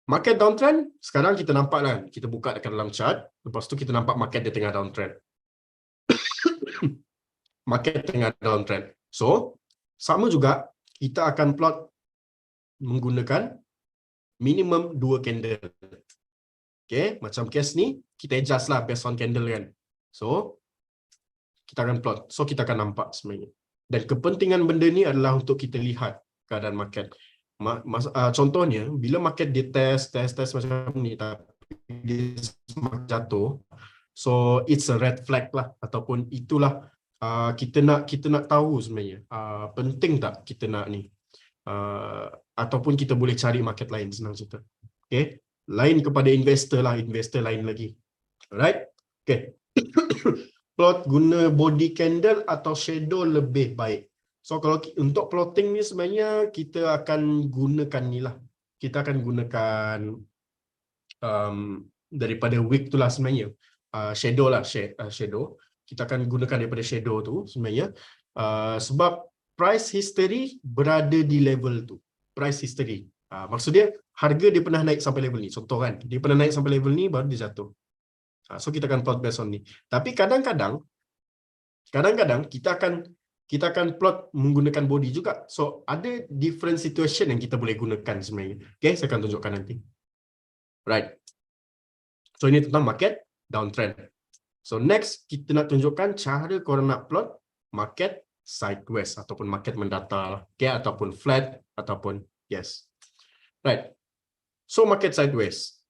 Market downtrend, sekarang kita nampak kan. Kita buka dekat dalam chart. Lepas tu kita nampak market dia tengah downtrend. Market tengah downtrend. So, sama juga kita akan plot menggunakan minimum 2 candle. Okay, macam case ni, kita adjust lah based on candle kan. So, kita akan plot. So kita akan nampak sebenarnya. Dan kepentingan benda ni adalah untuk kita lihat keadaan market. Contohnya, bila market dia test macam ni tapi dia semakin jatuh, so it's a red flag lah, ataupun itulah kita nak tahu sebenarnya penting tak kita nak ni, ataupun kita boleh cari market lain, senang cerita. Okay, lain kepada investor lain lagi. Alright, okay. Plot guna body candle atau shadow lebih baik. So kalau untuk plotting ni sebenarnya kita akan gunakan ni lah. Kita akan gunakan daripada wick tu lah sebenarnya. Shadow lah, shadow. Kita akan gunakan daripada shadow tu sebenarnya. Sebab price history berada di level tu. Price history. Maksudnya harga dia pernah naik sampai level ni. Contoh kan, dia pernah naik sampai level ni baru dia jatuh. So kita akan plot based on ni. Tapi kadang-kadang kita akan plot menggunakan body juga. So ada different situation yang kita boleh gunakan sebenarnya. Okay, saya akan tunjukkan nanti. Right. So ini tentang market downtrend. So next kita nak tunjukkan cara korang nak plot market sideways ataupun market mendata, okay, ataupun flat ataupun yes. Right. So market sideways.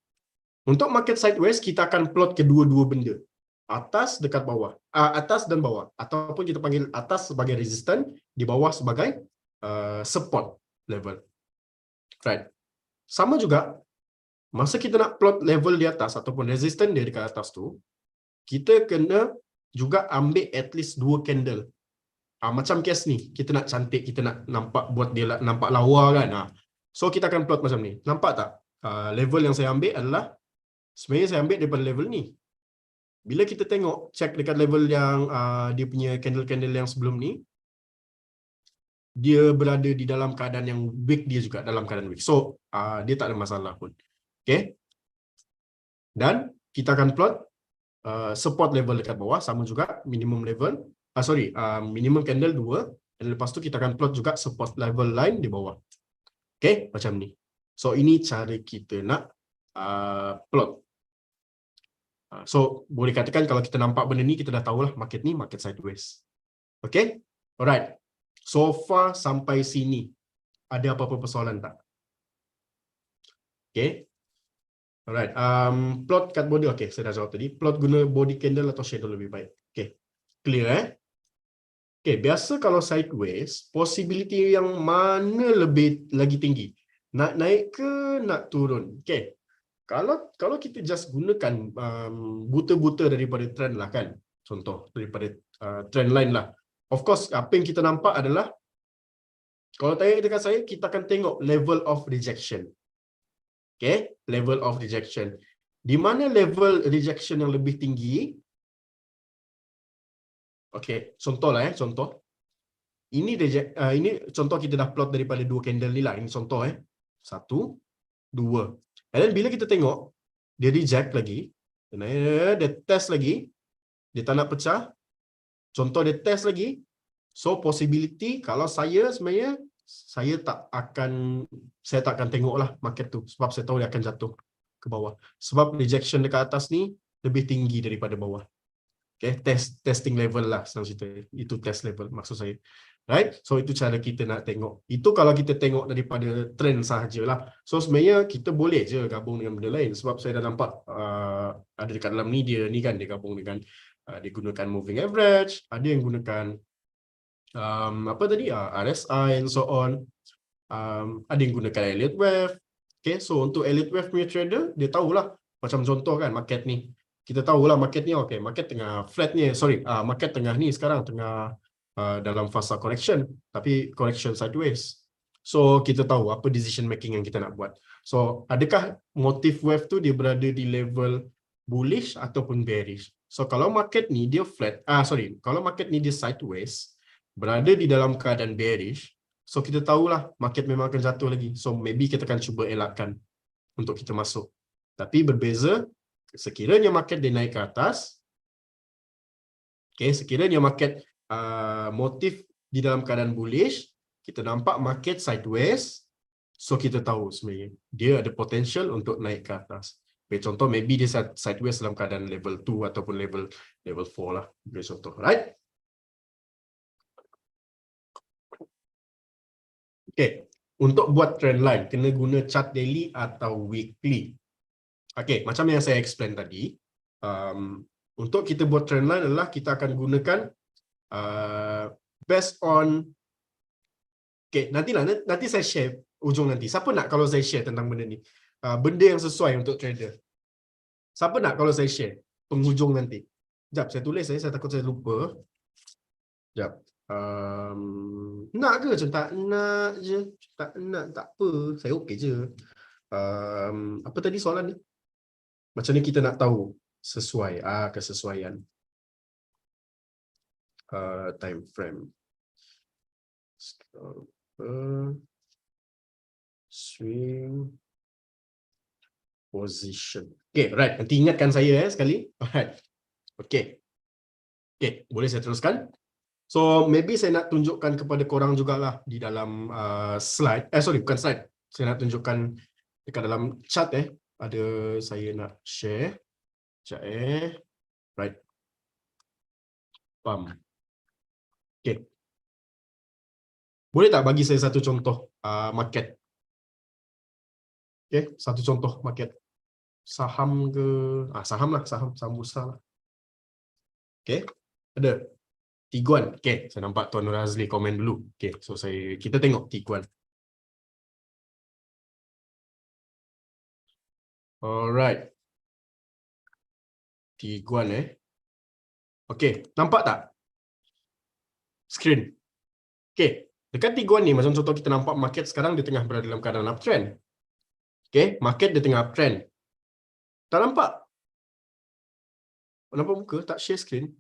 Untuk market sideways, kita akan plot kedua-dua benda. Atas dekat bawah. Atas dan bawah. Ataupun kita panggil atas sebagai resistance, di bawah sebagai support level. Right. Sama juga, masa kita nak plot level di atas ataupun resistance dia dekat atas tu, kita kena juga ambil at least 2 candle. Macam case ni, kita nak cantik, kita nak nampak buat dia nampak lawa kan. So kita akan plot macam ni. Nampak tak? Level yang saya ambil adalah sebenarnya saya ambil daripada level ni. Bila kita tengok, check dekat level yang dia punya candle-candle yang sebelum ni, dia berada di dalam keadaan yang wick dia juga, dalam keadaan wick. So, dia tak ada masalah pun. Okay. Dan kita akan plot support level dekat bawah, sama juga minimum level. Minimum candle 2. Dan lepas tu kita akan plot juga support level line di bawah. Okay, macam ni. So, ini cara kita nak plot. So, boleh katakan kalau kita nampak benda ni, kita dah tahulah market ni market sideways. Okay? Alright. So far sampai sini, ada apa-apa persoalan tak? Okay? Alright. Plot kat body, okay, saya dah jawab tadi. Plot guna body candle atau shadow lebih baik. Okay. Clear Okay, biasa kalau sideways, possibility yang mana lebih lagi tinggi? Nak naik ke nak turun? Okay. Kalau kita just gunakan buta-buta daripada trend lah kan, contoh daripada trend line lah, of course apa yang kita nampak adalah, kalau tanya dekat saya, kita akan tengok level of rejection. Okay, level of rejection. Di mana level rejection yang lebih tinggi? Okay, contoh lah contoh. Ini contoh kita dah plot daripada 2 candle ni lah. Ini contoh 1, 2. Dan bila kita tengok, dia reject lagi, dia test lagi, dia tak nak pecah, contoh dia test lagi, so possibility kalau saya sebenarnya, saya tak akan tengok lah market tu, sebab saya tahu dia akan jatuh ke bawah. Sebab rejection dekat atas ni lebih tinggi daripada bawah. Okay, testing level lah, senang cerita. Itu test level maksud saya. Right? So itu cara kita nak tengok. Itu kalau kita tengok daripada trend sahajalah. So sebenarnya kita boleh je gabung dengan benda lain, sebab saya dah nampak ada dekat dalam ni dia ni kan, dia gabung dengan dia gunakan moving average, ada yang gunakan RSI and so on. Ada yang gunakan Elliott Wave. Okay, so untuk Elliott Wave punya trader, dia tahulah, macam contoh kan market ni. Kita tahulah market ni, okay, market tengah flat ni, market tengah ni sekarang tengah dalam fasa correction, tapi correction sideways. So kita tahu apa decision making yang kita nak buat. So adakah motif wave tu dia berada di level bullish ataupun bearish? So kalau market ni dia flat, kalau market ni dia sideways, berada di dalam keadaan bearish, so kita tahulah market memang akan jatuh lagi. So maybe kita akan cuba elakkan untuk kita masuk. Tapi berbeza sekiranya market dia naik ke atas, okay, sekiranya market motif di dalam keadaan bullish, kita nampak market sideways, so kita tahu sebenarnya dia ada potential untuk naik ke atas. Contoh maybe dia sideways dalam keadaan level 2 ataupun level 4 lah, contoh, right? Okay, untuk buat trend line, kena guna chart daily atau weekly. Okay, macam yang saya explain tadi, untuk kita buat trend line adalah kita akan gunakan based on, okay, nanti saya share ujung nanti. Siapa nak kalau saya share tentang benda ni? Benda yang sesuai untuk trader. Siapa nak kalau saya share penghujung nanti? Sekejap, saya tulis saya takut saya lupa. Sekejap. Nak ke macam tak nak je? Tak nak, tak apa. Saya okey je. Apa tadi soalan ni? Macam ni kita nak tahu sesuai, kesesuaian. Time frame. Swing position. Okay, right. Nanti ingatkan saya sekali. Alright. Okay. Okay, boleh saya teruskan? So, maybe saya nak tunjukkan kepada korang jugalah di dalam slide. Sorry, bukan slide. Saya nak tunjukkan dekat dalam chart ada saya nak share. Sekejap Right. Pam. Okay. Boleh tak bagi saya satu contoh market? Okay, satu contoh market. Saham ke? Saham lah, saham bursa lah. Okay, ada. Tiguan. Okay, saya nampak Tuan Nur Azli komen dulu. Okay, so kita tengok Tiguan. Alright. Tiguan Okay, nampak tak? Screen. Okay, dekat Tiguan ni macam contoh kita nampak market sekarang dia tengah berada dalam keadaan uptrend. Okay, market dia tengah uptrend. Tak nampak? Nampak muka? Tak share screen?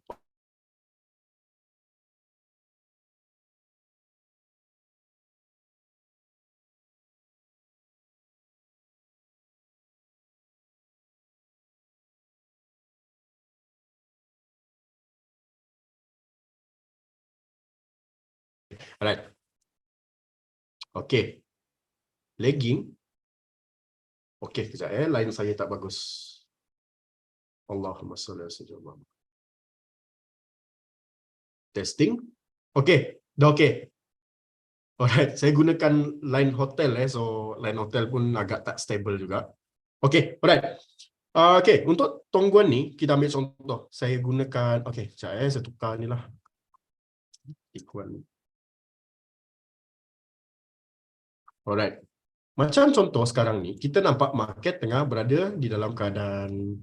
Alright. Okay. Lagging. Okay, kejap line saya tak bagus. Allahumma salli ala sayyidina. Testing. Okay, dah okay. Alright, saya gunakan line hotel so line hotel pun agak tak stable juga. Okay, alright. Okay, untuk tongguan ni kita ambil contoh. Saya gunakan, okay, sekejap saya tukar ni lah. Tiguan. Alright. Macam contoh sekarang ni, kita nampak market tengah berada di dalam keadaan,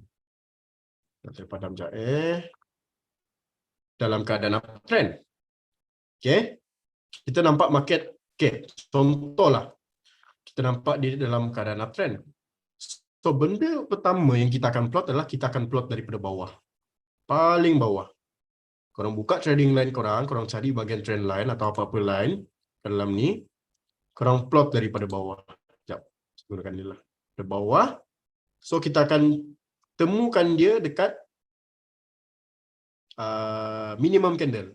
saya padam sekejap dalam keadaan uptrend. Okay. Kita nampak market, okay, contohlah. Kita nampak dia dalam keadaan uptrend. So, benda pertama yang kita akan plot adalah kita akan plot daripada bawah. Paling bawah. Korang buka trading line korang cari bahagian trend line atau apa-apa line dalam ni. Korang plot daripada bawah. Sekejap, gunakan dia lah. Dari bawah. So, kita akan temukan dia dekat minimum candle.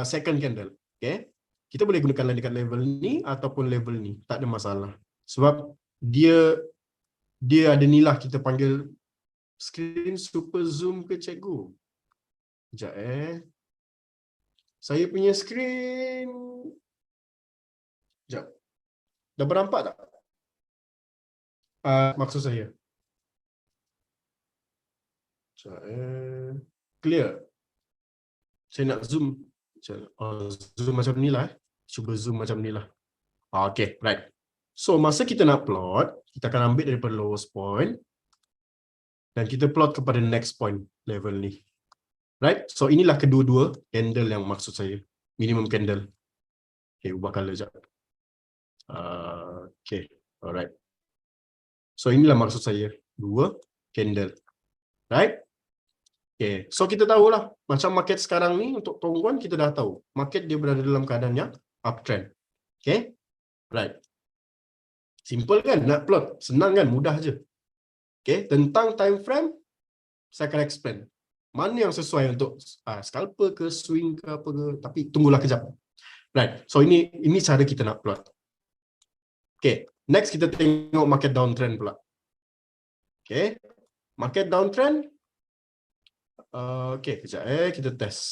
Second candle. Okay. Kita boleh gunakan line dekat level ni ataupun level ni. Tak ada masalah. Sebab dia ada ni lah kita panggil screen super zoom ke cikgu. Sekejap Saya punya screen. Sekejap. Dah bernampak tak? Maksud saya. Sekejap clear. Saya nak zoom. Zoom macam ni lah. Cuba zoom macam ni lah. Okay, right. So, masa kita nak plot, kita akan ambil daripada lowest point dan kita plot kepada next point level ni. Right? So, inilah kedua-dua candle yang maksud saya. Minimum candle. Okay, ubah color sekejap. Okay, alright. So, inilah maksud saya. Dua candle. Right? Okay, so kita tahulah. Macam market sekarang ni, untuk tongguan kita dah tahu. Market dia berada dalam keadaan yang uptrend. Okay? Right. Simple kan nak plot? Senang kan? Mudah je. Okay, tentang time frame, saya akan explain. Mana yang sesuai untuk scalper ke, swing ke apa ke. Tapi tunggulah kejap. Right, so ini cara kita nak plot. Okay, next kita tengok market downtrend pula. Okay, market downtrend. Okay, kejap kita test.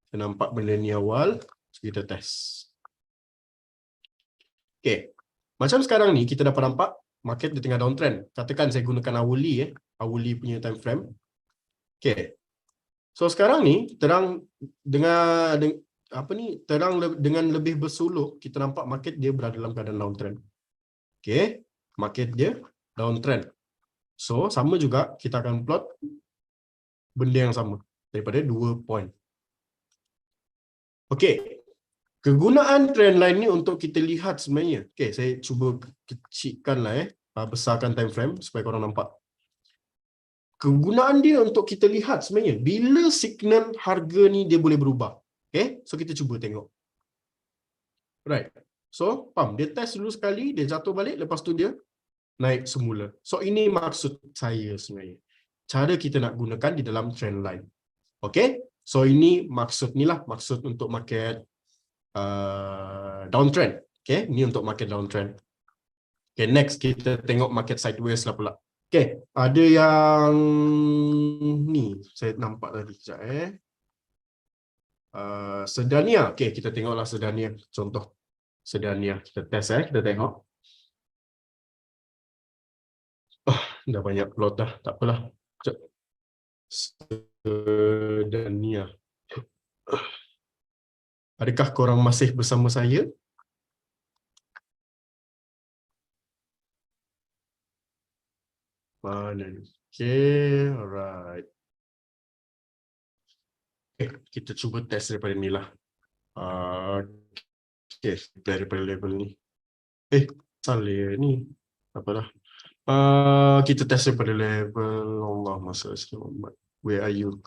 Saya nampak benda ni awal. So, kita test. Okay. Macam sekarang ni kita dapat nampak market dia tengah downtrend. Katakan saya gunakan hourly hourly punya time frame. Okay. So sekarang ni terang dengan lebih bersuluk kita nampak market dia berada dalam keadaan downtrend. Okay. Market dia downtrend. So sama juga kita akan plot benda yang sama daripada 2 point. Okay. Kegunaan trendline ni untuk kita lihat sebenarnya. Okay, saya cuba kecilkan besarkan time frame supaya korang nampak. Kegunaan dia untuk kita lihat sebenarnya bila signal harga ni dia boleh berubah. Okay, so kita cuba tengok. Right. So, dia test dulu sekali, dia jatuh balik, lepas tu dia naik semula. So, ini maksud saya sebenarnya. Cara kita nak gunakan di dalam trendline. Okay, so ini maksud untuk market downtrend. Okay, ni untuk market downtrend. Okay, next kita tengok market sideways lah pula. Okay, ada yang ni saya nampak tadi sekejap Sedania. Okay, kita tengoklah Sedania. Contoh Sedania. Kita test kita tengok. Dah banyak plot dah. Tak apalah. Sedania. Adakah korang masih bersama saya? Mana ni? Okay, alright. Okay, kita cuba test daripada ni lah. Okay, daripada level ni. Salah ni. Apalah. Kita test daripada level Allah masa selamat. Where are you?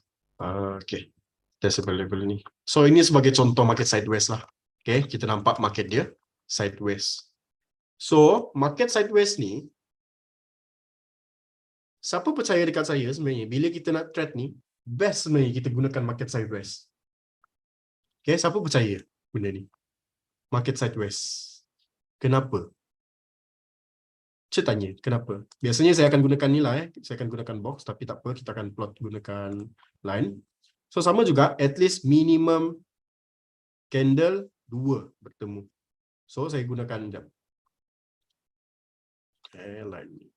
Okay. Test daripada level ni. So ini sebagai contoh market sideways lah. Okay, kita nampak market dia sideways. So, market sideways ni siapa percaya dekat saya sebenarnya bila kita nak trade ni, best sebenarnya kita gunakan market sideways. Okay, siapa percaya benda ni? Market sideways. Kenapa? Saya tanya, kenapa? Biasanya saya akan gunakan ni lah saya akan gunakan box, tapi tak apa, kita akan plot gunakan line. So sama juga, at least minimum candle 2 bertemu. So saya gunakan jam. Okay, line ni.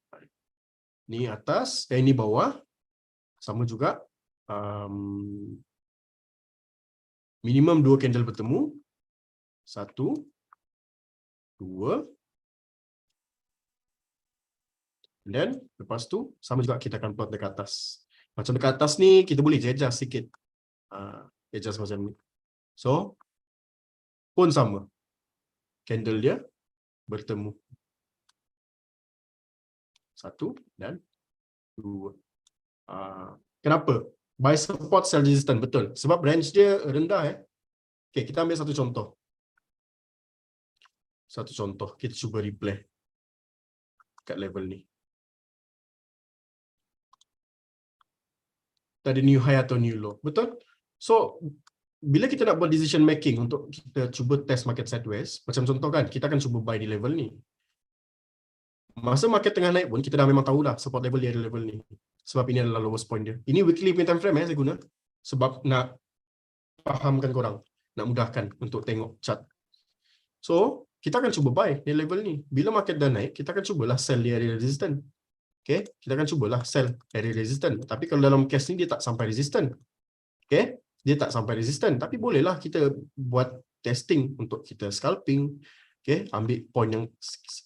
Ni atas, ini bawah. Sama juga. Minimum 2 candle bertemu. 1, 2. Dan lepas tu, sama juga kita akan plot dekat atas. Macam dekat atas ni, kita boleh adjust sikit. Adjust macam ni. So, pun sama. Candle dia bertemu. 1 dan 2. Kenapa? Buy support, sell resistance. Betul. Sebab range dia rendah. Okay, kita ambil satu contoh. Kita cuba replay kat level ni. Ada new high atau new low. Betul? So, bila kita nak buat decision making untuk kita cuba test market sideways, macam contoh kan, kita akan cuba buy di level ni. Masa market tengah naik pun, kita dah memang tahu dah support level dia ada level ni. Sebab ini adalah lowest point dia. Ini weekly punya time frame saya guna. Sebab nak fahamkan korang. Nak mudahkan untuk tengok chart. So, kita akan cuba buy di level ni. Bila market dah naik, kita akan cubalah sell di area resistance. Okay, kita akan cubalah sell area resistance. Tapi kalau dalam case ni dia tak sampai resistance. Okay, dia tak sampai resistance. Tapi bolehlah kita buat testing untuk kita scalping. Okay, ambil point yang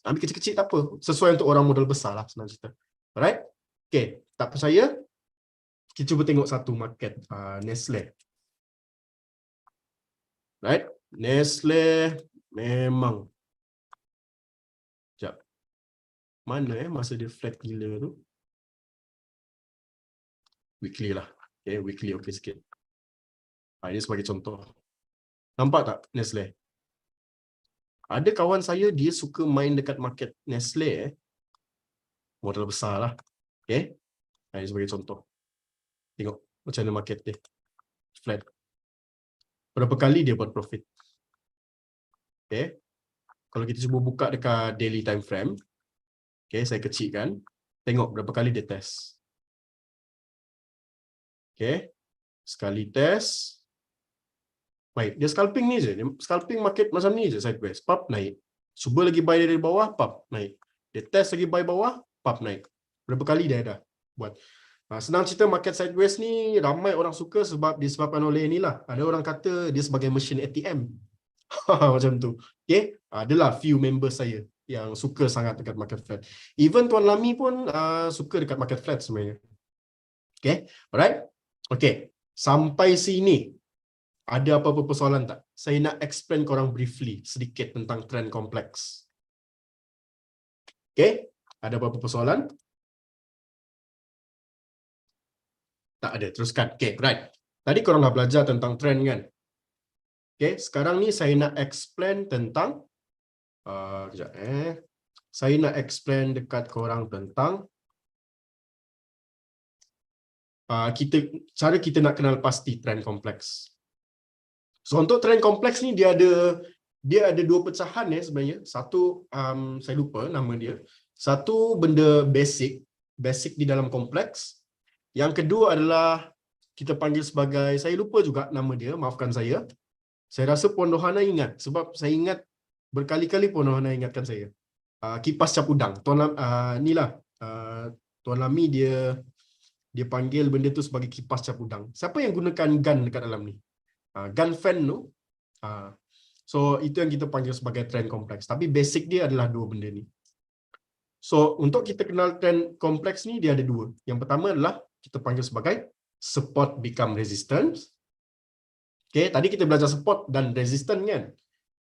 ambil kecil-kecil tak apa. Sesuai untuk orang modal besar lah senang cerita. Alright. Okay, tak percaya? Kita cuba tengok satu market. Nestle. Right. Nestle memang. Sekejap. Mana masa dia flat gila tu? Weekly lah. Okay, weekly okay sikit. Ini sebagai contoh. Nampak tak Nestle? Ada kawan saya, dia suka main dekat market Nestle. Modal besar lah. Okay. Ini sebagai contoh. Tengok macam mana market dia. Flat. Berapa kali dia buat profit. Okay. Kalau kita cuba buka dekat daily time frame. Okay, saya kecilkan. Tengok berapa kali dia test. Okay. Sekali test. Baik, dia scalping ni je. Dia scalping market macam ni je sideways. Pop naik. Cuba lagi buy dari bawah, pap, naik. Dia test lagi buy bawah, pap, naik. Berapa kali dia dah buat. Senang cerita, market sideways ni ramai orang suka sebab disebabkan oleh inilah. Ada orang kata dia sebagai mesin ATM. Macam tu. Okay. Adalah few member saya yang suka sangat dekat market flat. Even Tuan Lami pun suka dekat market flat sebenarnya. Okay. Alright. Okay. Sampai sini, ada apa-apa persoalan tak? Saya nak explain korang briefly sedikit tentang trend kompleks. Okay. Ada apa-apa persoalan? Tak ada, teruskan. Okay, right. Tadi korang dah belajar tentang trend kan? Okay, sekarang ni saya nak explain tentang kejap saya nak explain dekat korang tentang cara kita nak kenal pasti trend kompleks. So untuk trend kompleks ni dia ada dua pecahan sebenarnya. Satu saya lupa nama dia. Satu benda basic di dalam kompleks. Yang kedua adalah kita panggil sebagai, saya lupa juga nama dia, maafkan saya. Saya rasa Puan Rohana ingat sebab saya ingat berkali-kali Puan Rohana ingatkan saya. Kipas cap udang. Tuan Lami dia panggil benda tu sebagai kipas cap udang. Siapa yang gunakan gun dekat dalam ni? Gun fan tu. So itu yang kita panggil sebagai trend kompleks. Tapi basic dia adalah dua benda ni. So untuk kita kenal trend kompleks ni dia ada dua. Yang pertama adalah kita panggil sebagai support become resistance. Okay, tadi kita belajar support dan resistance kan?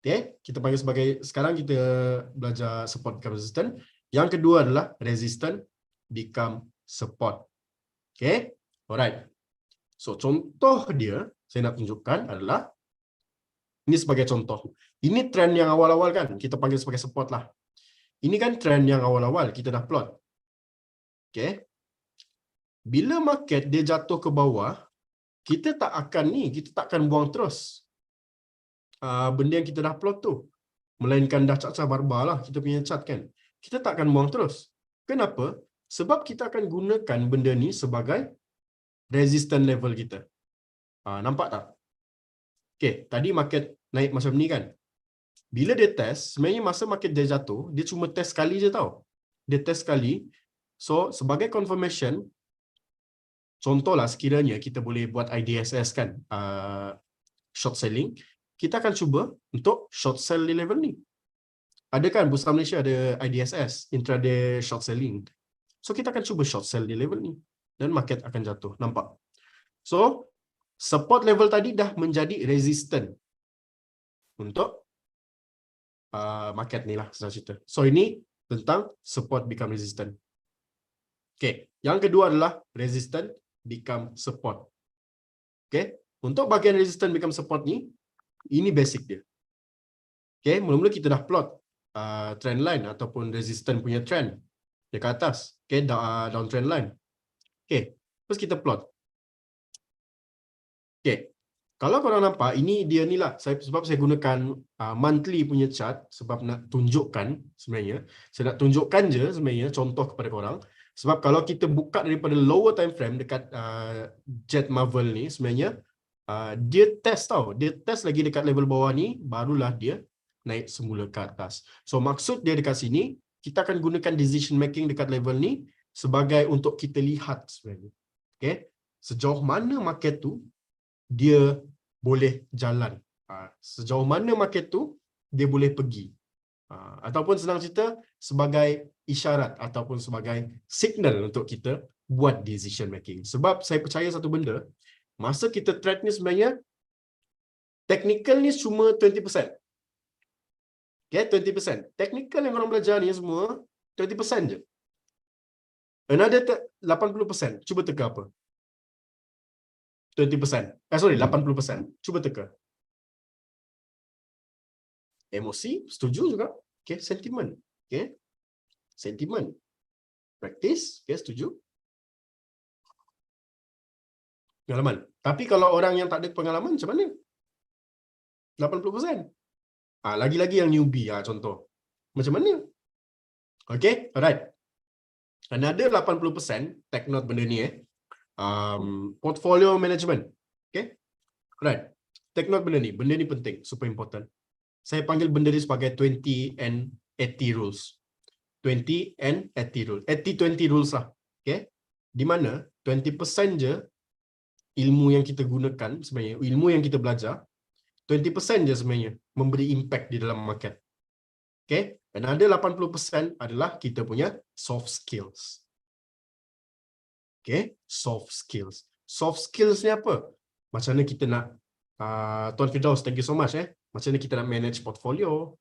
Okay, kita panggil sebagai, sekarang kita belajar support become resistance. Yang kedua adalah resistance become support. Okay, alright. So contoh dia, saya nak tunjukkan adalah, ini sebagai contoh. Ini trend yang awal-awal kan, kita panggil sebagai support lah. Ini kan trend yang awal-awal, kita dah plot. Okay. Bila market dia jatuh ke bawah, kita tak akan buang terus benda yang kita dah plot tu. Melainkan dah cacah barbar lah kita punya chart kan. Kita tak akan buang terus. Kenapa? Sebab kita akan gunakan benda ni sebagai resistance level kita. Nampak tak? Okay, tadi market naik macam ni kan. Bila dia test, sebenarnya masa market dia jatuh, dia cuma test sekali je tau. Dia test sekali. So, sebagai confirmation, contohlah sekiranya kita boleh buat IDSS kan, short selling, kita akan cuba untuk short sell di level ni. Ada kan, Bursa Malaysia ada IDSS, intraday short selling. So kita akan cuba short sell di level ni dan market akan jatuh, nampak? So support level tadi dah menjadi resistant untuk market ni lah senang cerita. So ini tentang support become resistant. Okay, yang kedua adalah resistant become support. Okay, untuk bahagian resistant become support ni, ini basic dia. Okay, mula-mula kita dah plot trend line ataupun resistant punya trend dekat atas. Okay, down trend line. Okay, terus kita plot. Okay, kalau korang nampak, ini dia ni lah. Sebab saya gunakan monthly punya chart sebab nak tunjukkan sebenarnya. Saya nak tunjukkan je sebenarnya contoh kepada korang. Sebab kalau kita buka daripada lower time frame dekat Jet Marvel ni, sebenarnya dia test tau. Dia test lagi dekat level bawah ni, barulah dia naik semula ke atas. So maksud dia dekat sini, kita akan gunakan decision making dekat level ni sebagai untuk kita lihat sebenarnya. Okay? Sejauh mana market tu, dia boleh jalan. Sejauh mana market tu, dia boleh pergi. Ataupun senang cerita, sebagai isyarat ataupun sebagai signal untuk kita buat decision making. Sebab saya percaya satu benda, masa kita trade ni sebenarnya, technical ni cuma 20%. Okay, 20%. Technical yang korang belajar ni semua, 20% je. Another 80%. Cuba teka apa? 20%. 80%. Cuba teka. Emosi, setuju juga. Okay, sentiment. Okay. Sentiment. Practice, okay, setuju. Pengalaman. Tapi kalau orang yang tak ada pengalaman, macam mana? 80%. Lagi-lagi yang newbie, contoh. Macam mana? Okay, alright. Another 80%, take note benda ni portfolio management. Okay, alright. Take note benda ni penting, super important. Saya panggil benda ni sebagai 20 and 80 rules. 20 and 80 rule. 80-20 rules lah. Okay? Di mana 20% je ilmu yang kita gunakan sebenarnya, ilmu yang kita belajar, 20% je sebenarnya memberi impact di dalam market. Okay? Dan ada 80% adalah kita punya soft skills. Okay? Soft skills. Soft skills ni apa? Macam mana kita nak, Tuan Firdaus, thank you so much. Macam mana kita nak manage portfolio.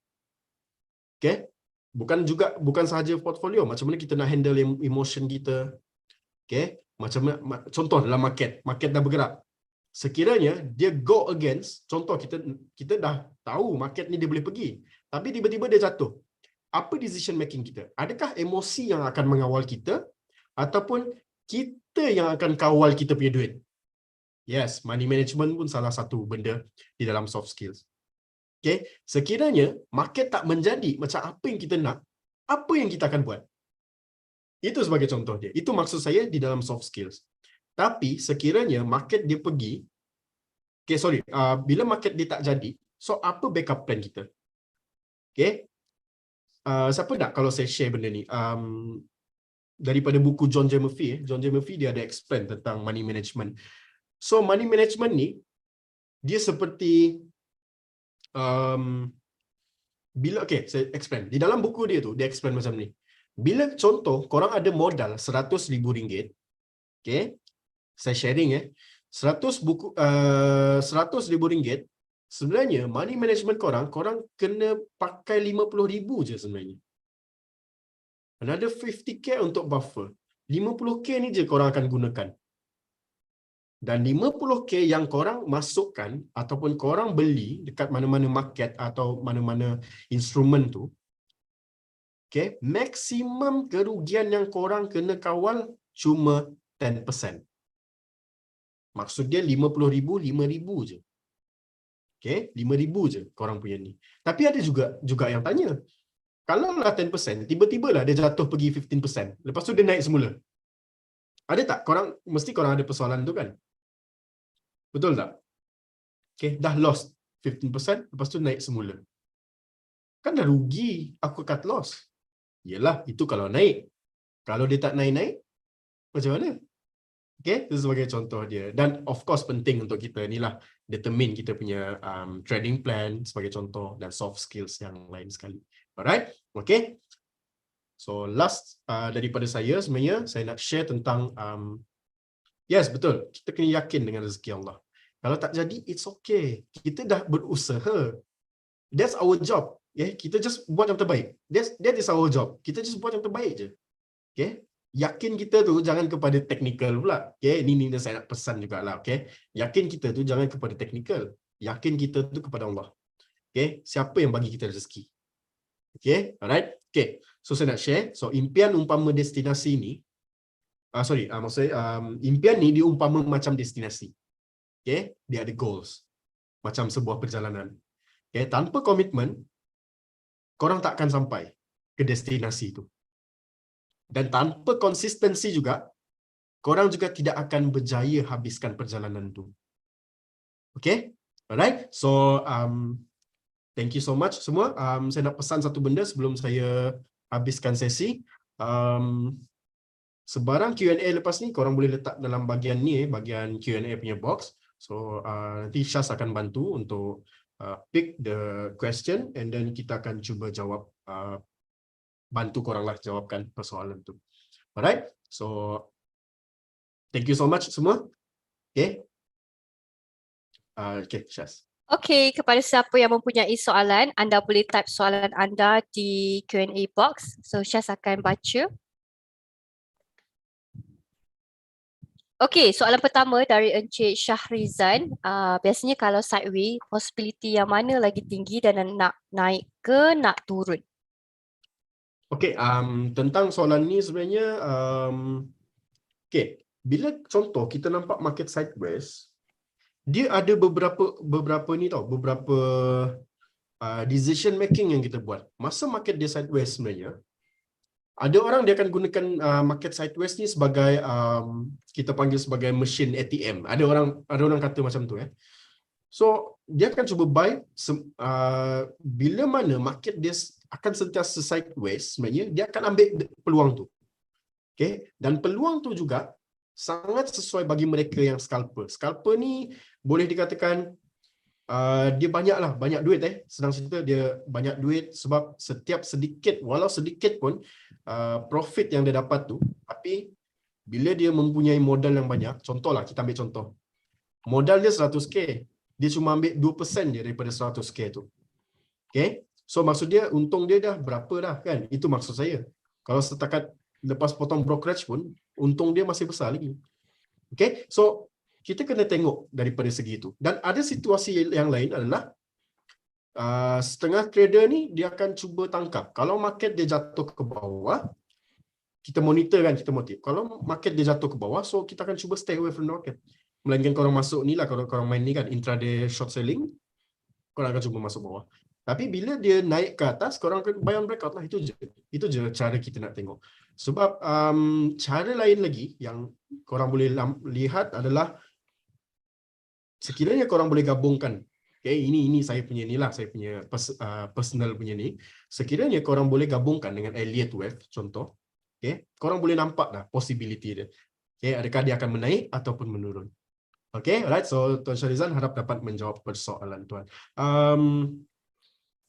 Okay? Bukan sahaja portfolio, macam mana kita nak handle emotion kita. Okay? Macam mana, contoh dalam market dah bergerak. Sekiranya dia go against, contoh kita dah tahu market ni dia boleh pergi, tapi tiba-tiba dia jatuh. Apa decision making kita? Adakah emosi yang akan mengawal kita ataupun kita yang akan kawal kita punya duit? Yes, money management pun salah satu benda di dalam soft skills. Okay, sekiranya market tak menjadi macam apa yang kita nak, apa yang kita akan buat? Itu sebagai contoh dia. Itu maksud saya di dalam soft skills. Tapi sekiranya market dia pergi, bila market dia tak jadi, so apa backup plan kita? Okay, siapa nak kalau saya share benda ni? Daripada buku John J. Murphy, John J. Murphy dia ada explain tentang money management. So money management ni, dia seperti saya explain. Di dalam buku dia tu, dia explain macam ni. Bila contoh, korang ada modal RM100,000, okay, saya sharing 100,000 ringgit, sebenarnya money management korang kena pakai 50,000 je sebenarnya. Another 50k untuk buffer. 50k ni je korang akan gunakan. Dan 50k yang korang masukkan ataupun korang beli dekat mana-mana market atau mana-mana instrumen tu, okay, maksimum kerugian yang korang kena kawal cuma 10%. Maksud dia 50,000, 5,000 je. Okay, 5,000 je korang punya ni. Tapi ada juga yang tanya, kalau lah 10%, tiba-tiba lah dia jatuh pergi 15%. Lepas tu dia naik semula. Ada tak? Mesti korang ada persoalan tu kan? Betul tak? Okay, dah lost 15%, lepas tu naik semula. Kan dah rugi, aku cut loss. Yelah, itu kalau naik. Kalau dia tak naik-naik, macam mana? Okay, itu sebagai contoh dia. Dan of course penting untuk kita ni lah, determine kita punya trading plan sebagai contoh dan soft skills yang lain sekali. Alright, okay. So last daripada saya sebenarnya, saya nak share tentang, yes betul, kita kena yakin dengan rezeki Allah. Kalau tak jadi, it's okay. Kita dah berusaha. That's our job. Yeah, kita just buat yang terbaik. That is our job. Kita just buat yang terbaik je. Okay. Yakin kita tu jangan kepada technical pula. Okay. Ini saya nak pesan jugalah. Okay. Yakin kita tu jangan kepada technical. Yakin kita tu kepada Allah. Okay. Siapa yang bagi kita rezeki? Okay. Alright. Okay. So saya nak share. So impian umpama destinasi ni. Maksudnya impian ni diumpama macam destinasi. Okay, dia ada goals. Macam sebuah perjalanan. Okay, tanpa komitmen, korang tak akan sampai ke destinasi itu. Dan tanpa konsistensi juga, korang juga tidak akan berjaya habiskan perjalanan itu. Okay, alright. So, thank you so much semua. Saya nak pesan satu benda sebelum saya habiskan sesi. Sebarang Q&A lepas ni, korang boleh letak dalam bahagian ni, bahagian Q&A punya box. So nanti Syaz akan bantu untuk pick the question and then kita akan cuba jawab, bantu korang lah jawabkan persoalan tu. Alright, so thank you so much semua. Okay, okay, Syaz. Okay, kepada siapa yang mempunyai soalan, anda boleh type soalan anda di Q&A box. So Syaz akan baca. Okay, soalan pertama dari Encik Syahrizan. Biasanya kalau sideway, possibility yang mana lagi tinggi dan nak naik ke nak turun? Okay, tentang soalan ni sebenarnya, okay, bila contoh kita nampak market sideways, dia ada beberapa decision making yang kita buat. Masa market dia sideways sebenarnya, ada orang dia akan gunakan market sideways ni sebagai kita panggil sebagai mesin ATM. Ada orang kata macam tu So dia akan cuba buy bila mana market dia akan sentiasa sideways, sebenarnya dia akan ambil peluang tu. Okay? Dan peluang tu juga sangat sesuai bagi mereka yang scalper. Scalper ni boleh dikatakan dia banyak duit senang cerita dia banyak duit sebab setiap sedikit, walau sedikit pun profit yang dia dapat tu, tapi bila dia mempunyai modal yang banyak, contohlah kita ambil contoh, modal dia 100k, dia cuma ambil 2% dia daripada 100k tu. Okay? So maksud dia untung dia dah berapa dah kan? Itu maksud saya. Kalau setakat lepas potong brokerage pun, untung dia masih besar lagi. Okay? So kita kena tengok daripada segi itu. Dan ada situasi yang lain adalah setengah trader ni dia akan cuba tangkap. Kalau market dia jatuh ke bawah, kita monitor kan, kita motif. Kalau market dia jatuh ke bawah, so kita akan cuba stay away from the market. Melainkan korang masuk ni lah, kalau korang main ni kan, intraday short selling, korang akan cuba masuk bawah. Tapi bila dia naik ke atas, korang akan buy on breakout lah. Itu je cara kita nak tengok. Sebab cara lain lagi yang korang boleh lihat adalah sekiranya korang boleh gabungkan, okay, ini saya punya ni lah, saya punya personal punya ni. Sekiranya korang boleh gabungkan dengan Elliott Wave, contoh, okay, korang boleh nampak dah possibility dia. Okay, adakah dia akan menaik ataupun menurun. Okay, alright. So Tuan Syarizan harap dapat menjawab persoalan Tuan.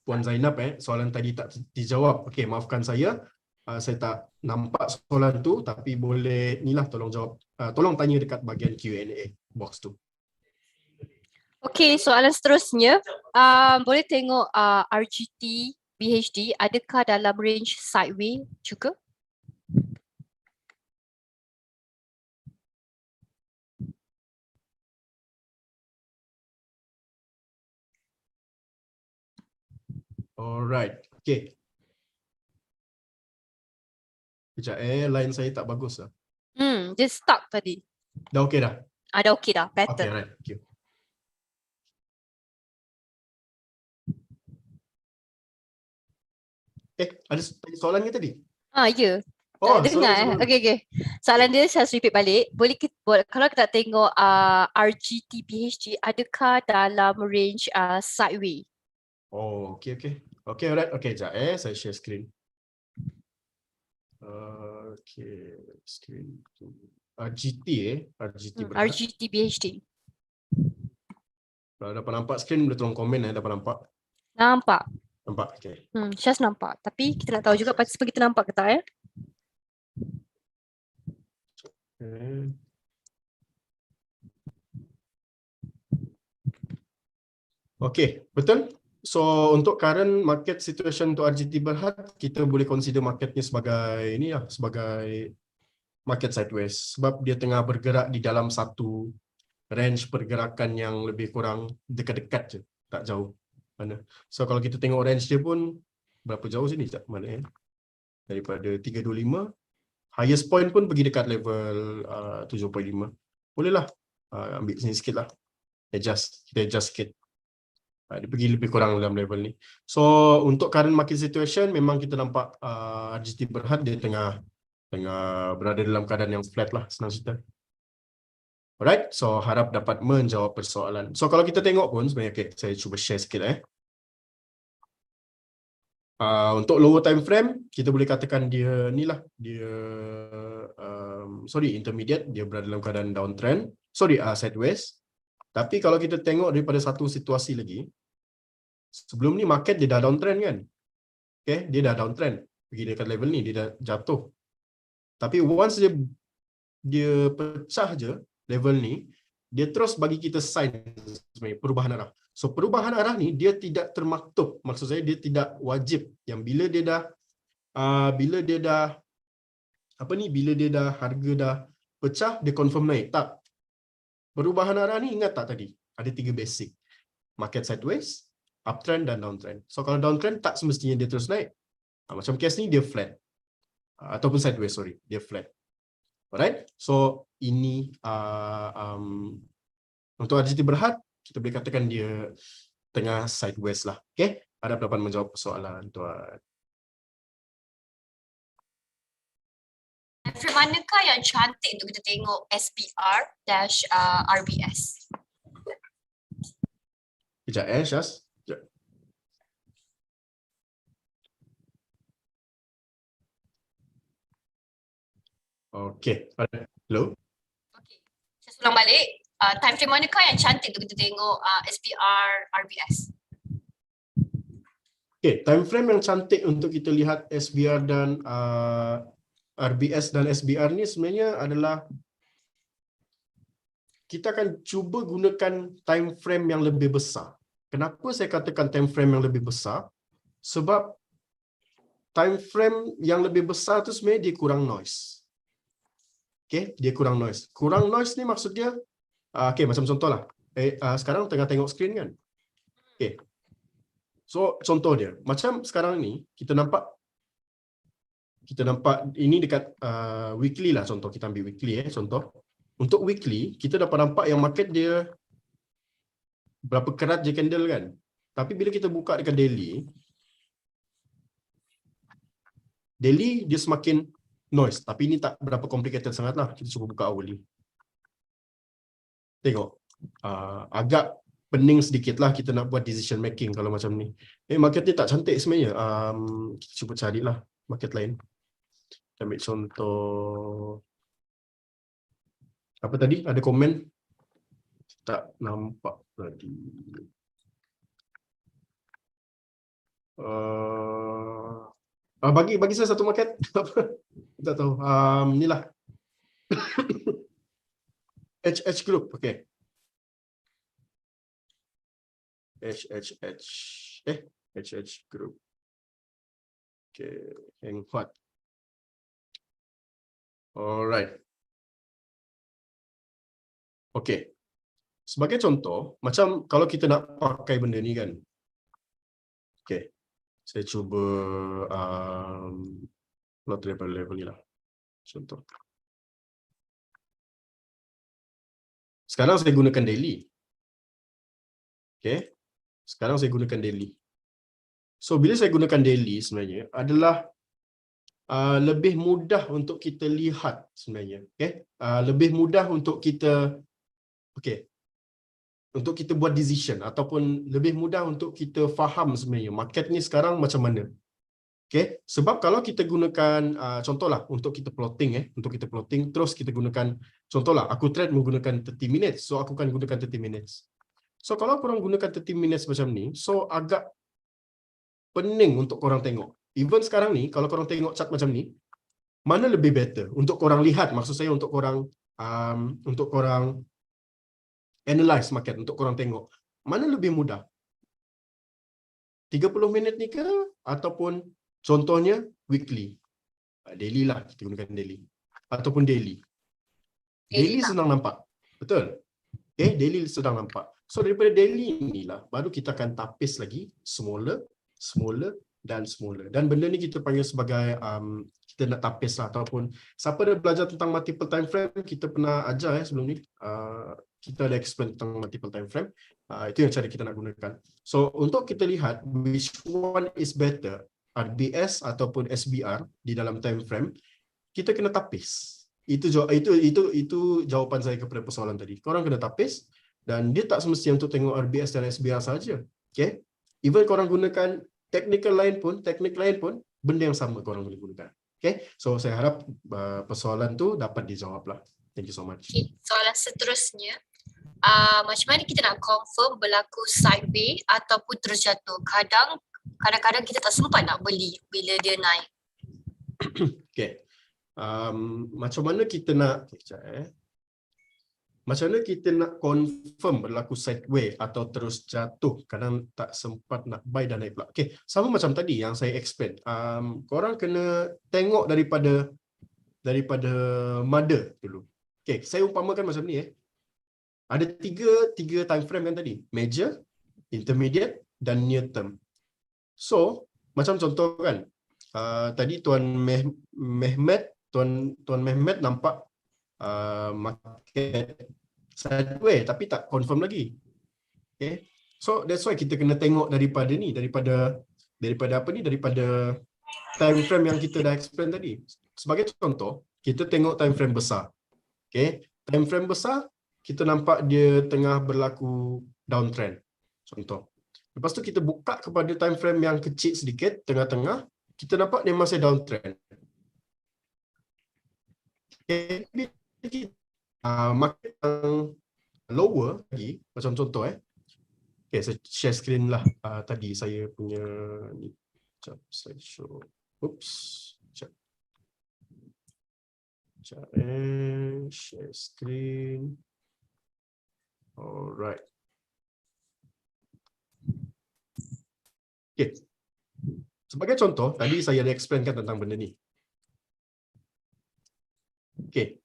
Puan Zainab, soalan tadi tak dijawab. Okay, maafkan saya. Saya tak nampak soalan tu, tapi boleh ni lah tolong jawab. Tolong tanya dekat bahagian Q&A box tu. Okay, soalan seterusnya, boleh tengok RGT BHD adakah dalam range sideways juga? Alright, okay. Sekejap, line saya tak bagus lah. Dia stuck tadi. Dah okay dah? Dah okay dah, Okay, better. right. Thank you. Ada soalan ke tadi? Ya. Oh, Dengar sorry. Okay. Soalan dia saya repeat balik. Kalau kita tengok RGT BHD adakah dalam range sideways? Oh, okay. Okay, alright. Okay, sekejap saya share screen. Okay, screen tu. RGT RGT berhad. RGT BHD. Kalau dapat nampak screen, boleh tolong komen dapat nampak. Nampak. Nampak, okay. Syaz nampak. Tapi kita nak tahu juga participant kita nampak ke tak Okay. Okay, betul. So untuk current market situation untuk RGT Berhad, kita boleh consider marketnya sebagai ini lah, sebagai market sideways. Sebab dia tengah bergerak di dalam satu range pergerakan yang lebih kurang dekat-dekat je, tak jauh mana. So kalau kita tengok range dia pun berapa jauh sini, tak mana daripada 325, highest point pun pergi dekat level 7.5. Bolehlah ambil sini sikit lah, kita adjust sikit. Dia pergi lebih kurang dalam level ni. So untuk current market situation, memang kita nampak RGT Berhad dia tengah berada dalam keadaan yang flat lah, senang cerita. Alright, so harap dapat menjawab persoalan. So kalau kita tengok pun sebenarnya, okay, saya cuba share sikit untuk lower time frame, kita boleh katakan dia ni lah, dia intermediate, dia berada dalam keadaan downtrend, sideways. Tapi kalau kita tengok daripada satu situasi lagi, sebelum ni market dia dah downtrend kan. Okay, dia dah downtrend, pergi dekat level ni, dia dah jatuh. Tapi once dia pecah je level ni, dia terus bagi kita sign sebenarnya perubahan arah. So perubahan arah ni dia tidak termaktub. Maksud saya dia tidak wajib yang bila dia dah bila dia dah harga dah pecah dia confirm naik. Tak. Perubahan arah ni ingat tak tadi? Ada 3 basic. Market sideways, uptrend dan downtrend. So kalau downtrend tak semestinya dia terus naik. Macam case ni dia flat. Ataupun sideways, dia flat. Alright, so ini untuk RGT Berhad, kita boleh katakan dia tengah sideways lah. Okay, harap dapat menjawab soalan tuan. Frame manakah yang cantik untuk kita tengok SPR-RBS? Sekejap Syaz. Sekejap. Okey. Hello. Okay. Saya ulang balik. Time frame manakah yang cantik untuk kita tengok SPR, RBS? Okay, time frame yang cantik untuk kita lihat SBR dan RBS dan SBR ni sebenarnya adalah kita akan cuba gunakan time frame yang lebih besar. Kenapa saya katakan time frame yang lebih besar? Sebab time frame yang lebih besar tu sebenarnya dia kurang noise. Okay, dia kurang noise. Kurang noise ni maksudnya, okay, macam contohlah. Sekarang tengah tengok skrin kan? Okay. So, contoh dia. Macam sekarang ni, kita nampak ini dekat weekly lah, contoh. Kita ambil weekly contoh. Untuk weekly, kita dapat nampak yang market dia berapa kerat je candle kan. Tapi bila kita buka dekat daily dia semakin noise. Tapi ini tak berapa complicated sangat lah. Kita cuba buka hourly. Tengok. Agak pening sedikit lah kita nak buat decision making kalau macam ni. Market ni tak cantik sebenarnya. Kita cuba carilah market lain. Kita ambil contoh. Apa tadi? Ada komen? Tak nampak tadi. Bagi saya satu market. Tak tahu. Inilah. HH Group. Okay. HH Group. Okay. Heng Huat. Alright. Okay. Sebagai contoh, macam kalau kita nak pakai benda ni kan. Okay. Saya cuba plot level ni lah. Contoh. Sekarang saya gunakan daily. Okay. Sekarang saya gunakan daily. So, bila saya gunakan daily sebenarnya adalah lebih mudah untuk kita lihat sebenarnya. Okay. Lebih mudah untuk kita untuk kita buat decision ataupun lebih mudah untuk kita faham sebenarnya market ni sekarang macam mana. Okay. Sebab kalau kita gunakan contohlah untuk kita plotting terus kita gunakan contohlah aku trade menggunakan 30 minutes. So aku akan gunakan 30 minutes. So kalau korang gunakan 30 minutes macam ni, so agak pening untuk korang tengok. Even sekarang ni kalau korang tengok chart macam ni, mana lebih better untuk korang lihat, maksud saya untuk korang analyze market, untuk korang tengok mana lebih mudah, 30 minit ni ke ataupun contohnya weekly, daily lah, kita gunakan daily ataupun daily senang nampak, betul? Okay, daily senang nampak. So daripada daily inilah baru kita akan tapis lagi smaller dan benda ni kita panggil sebagai kita nak tapis lah, ataupun siapa dah belajar tentang multiple time frame, kita pernah ajar sebelum ni, kita ada explain tentang multiple time frame. Itu yang cara kita nak gunakan. So untuk kita lihat which one is better, RBS ataupun SBR di dalam time frame, kita kena tapis. Itu jawapan saya kepada persoalan tadi. Korang kena tapis dan dia tak semestinya untuk tengok RBS dan SBR saja. Okay? Even korang gunakan teknik lain pun benda yang sama korang boleh gunakan. Okay? So saya harap persoalan tu dapat dijawab lah. Thank you so much. Okay. Soalan seterusnya, macam mana kita nak confirm berlaku sideway ataupun terjatuh? Kadang-kadang kita tak sempat nak beli bila dia naik. Okay. Macam mana kita nak macam mana kita nak confirm berlaku sideway atau terus jatuh, kadang tak sempat nak buy dan naik pula. Okay, sama macam tadi yang saya explain. Korang kena tengok daripada mother dulu. Okay, saya umpamakan macam ni Ada tiga time frame kan tadi, major, intermediate dan near term. So, macam contoh kan, tadi Tuan Mehmet nampak market sideway tapi tak confirm lagi. Okay. So that's why kita kena tengok daripada time frame yang kita dah explain tadi. Sebagai contoh, kita tengok time frame besar. Okay. Time frame besar, kita nampak dia tengah berlaku downtrend. Contoh. Lepas tu kita buka kepada time frame yang kecil sedikit, tengah-tengah, kita nampak dia masih downtrend. Okay. Market yang lower lagi, macam contoh Okay, saya share screen lah. Tadi saya punya ni. Sekejap, saya show. Oops. Sekejap. Sekejap share screen. Alright. Okay. Sebagai contoh, tadi saya ada explainkan tentang benda ni. Okay.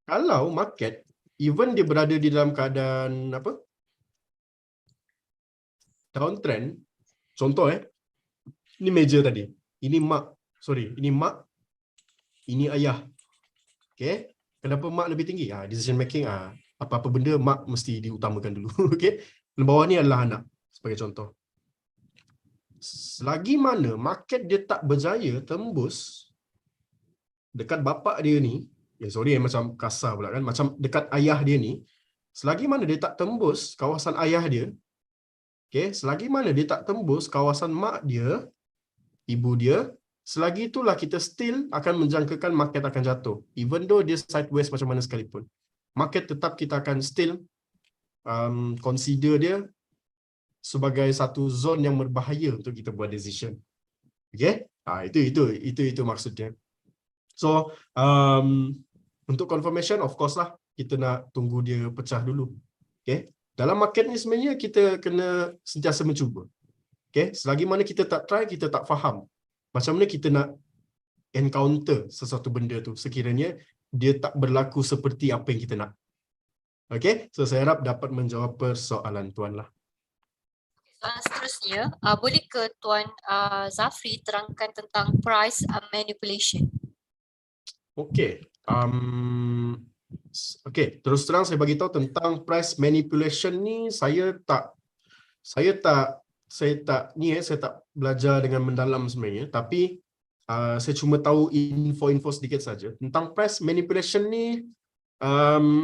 Kalau market, even dia berada di dalam keadaan apa? Downtrend. Contoh ini meja tadi. Ini mak. Sorry, ini mak. Ini ayah. Okay. Kenapa mak lebih tinggi? Decision making. Apa-apa benda mak mesti diutamakan dulu. Okay. Bawah ni adalah anak. Sebagai contoh. Selagi mana market dia tak berjaya tembus dekat bapa dia ni, macam kasar pula kan, macam dekat ayah dia ni, selagi mana dia tak tembus kawasan ayah dia, selagi mana dia tak tembus kawasan mak dia, ibu dia, selagi itulah kita still akan menjangkakan market akan jatuh. Even though dia sideways macam mana sekalipun. Market tetap kita akan still consider dia sebagai satu zone yang berbahaya untuk kita buat decision. Okay? Itu maksudnya. So, untuk confirmation, of course lah, kita nak tunggu dia pecah dulu. Okay? Dalam market ni sebenarnya kita kena sentiasa mencuba. Okay? Selagi mana kita tak try, kita tak faham macam mana kita nak encounter sesuatu benda tu sekiranya dia tak berlaku seperti apa yang kita nak. Okay? So, saya harap dapat menjawab persoalan tuan lah. Soalan seterusnya, boleh ke Tuan Zafri terangkan tentang price manipulation? Okay. Terus terang saya bagi tahu tentang price manipulation ni, saya tak belajar dengan mendalam sebenarnya, tapi saya cuma tahu info-info sedikit saja tentang price manipulation ni.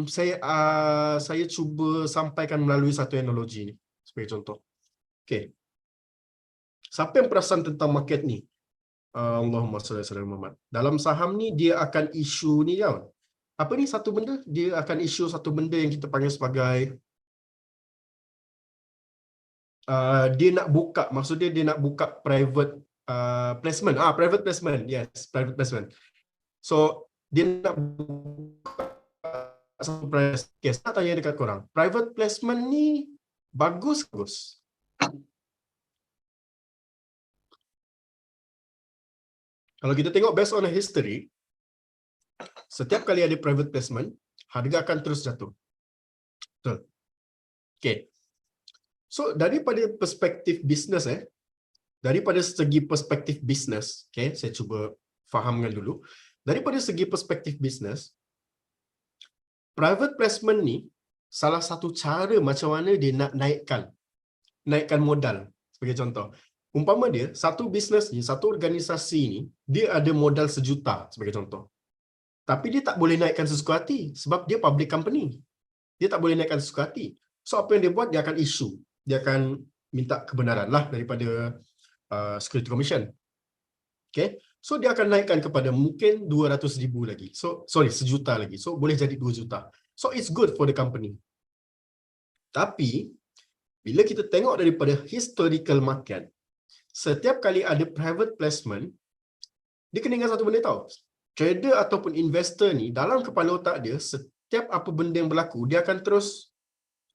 Saya cuba sampaikan melalui satu analogi ni sebagai contoh. Okay. Siapa yang perasan tentang market ni? Allahumma salli ala Muhammad. Dalam saham ni dia akan isu ni kan. Apa ni satu benda? Dia akan isu satu benda yang kita panggil sebagai dia nak buka, maksudnya dia nak buka private placement. Private placement. Yes, private placement. So, dia nak buka satu price. Okay, saya tanya dekat korang. Private placement ni bagus? Kalau kita tengok based on a history, setiap kali ada private placement, harga akan terus jatuh. Betul. Okay. So, daripada perspektif bisnes, daripada segi perspektif bisnes, okay, saya cuba fahamkan dulu. Daripada segi perspektif bisnes, private placement ni salah satu cara macam mana dia nak naikkan modal. Sebagai contoh, umpama dia, satu bisnes ni, satu organisasi ni, dia ada modal 1 juta sebagai contoh. Tapi dia tak boleh naikkan sesuka hati sebab dia public company. Dia tak boleh naikkan sesuka hati. So apa yang dia buat, dia akan issue. Dia akan minta kebenaran lah daripada Security Commission. Okay. So dia akan naikkan kepada mungkin 200,000 lagi. So, 1 juta lagi. So boleh jadi 2 juta. So it's good for the company. Tapi, bila kita tengok daripada historical market, setiap kali ada private placement, dia kena ingat satu benda tau. Trader ataupun investor ni, dalam kepala otak dia, setiap apa benda yang berlaku, dia akan terus,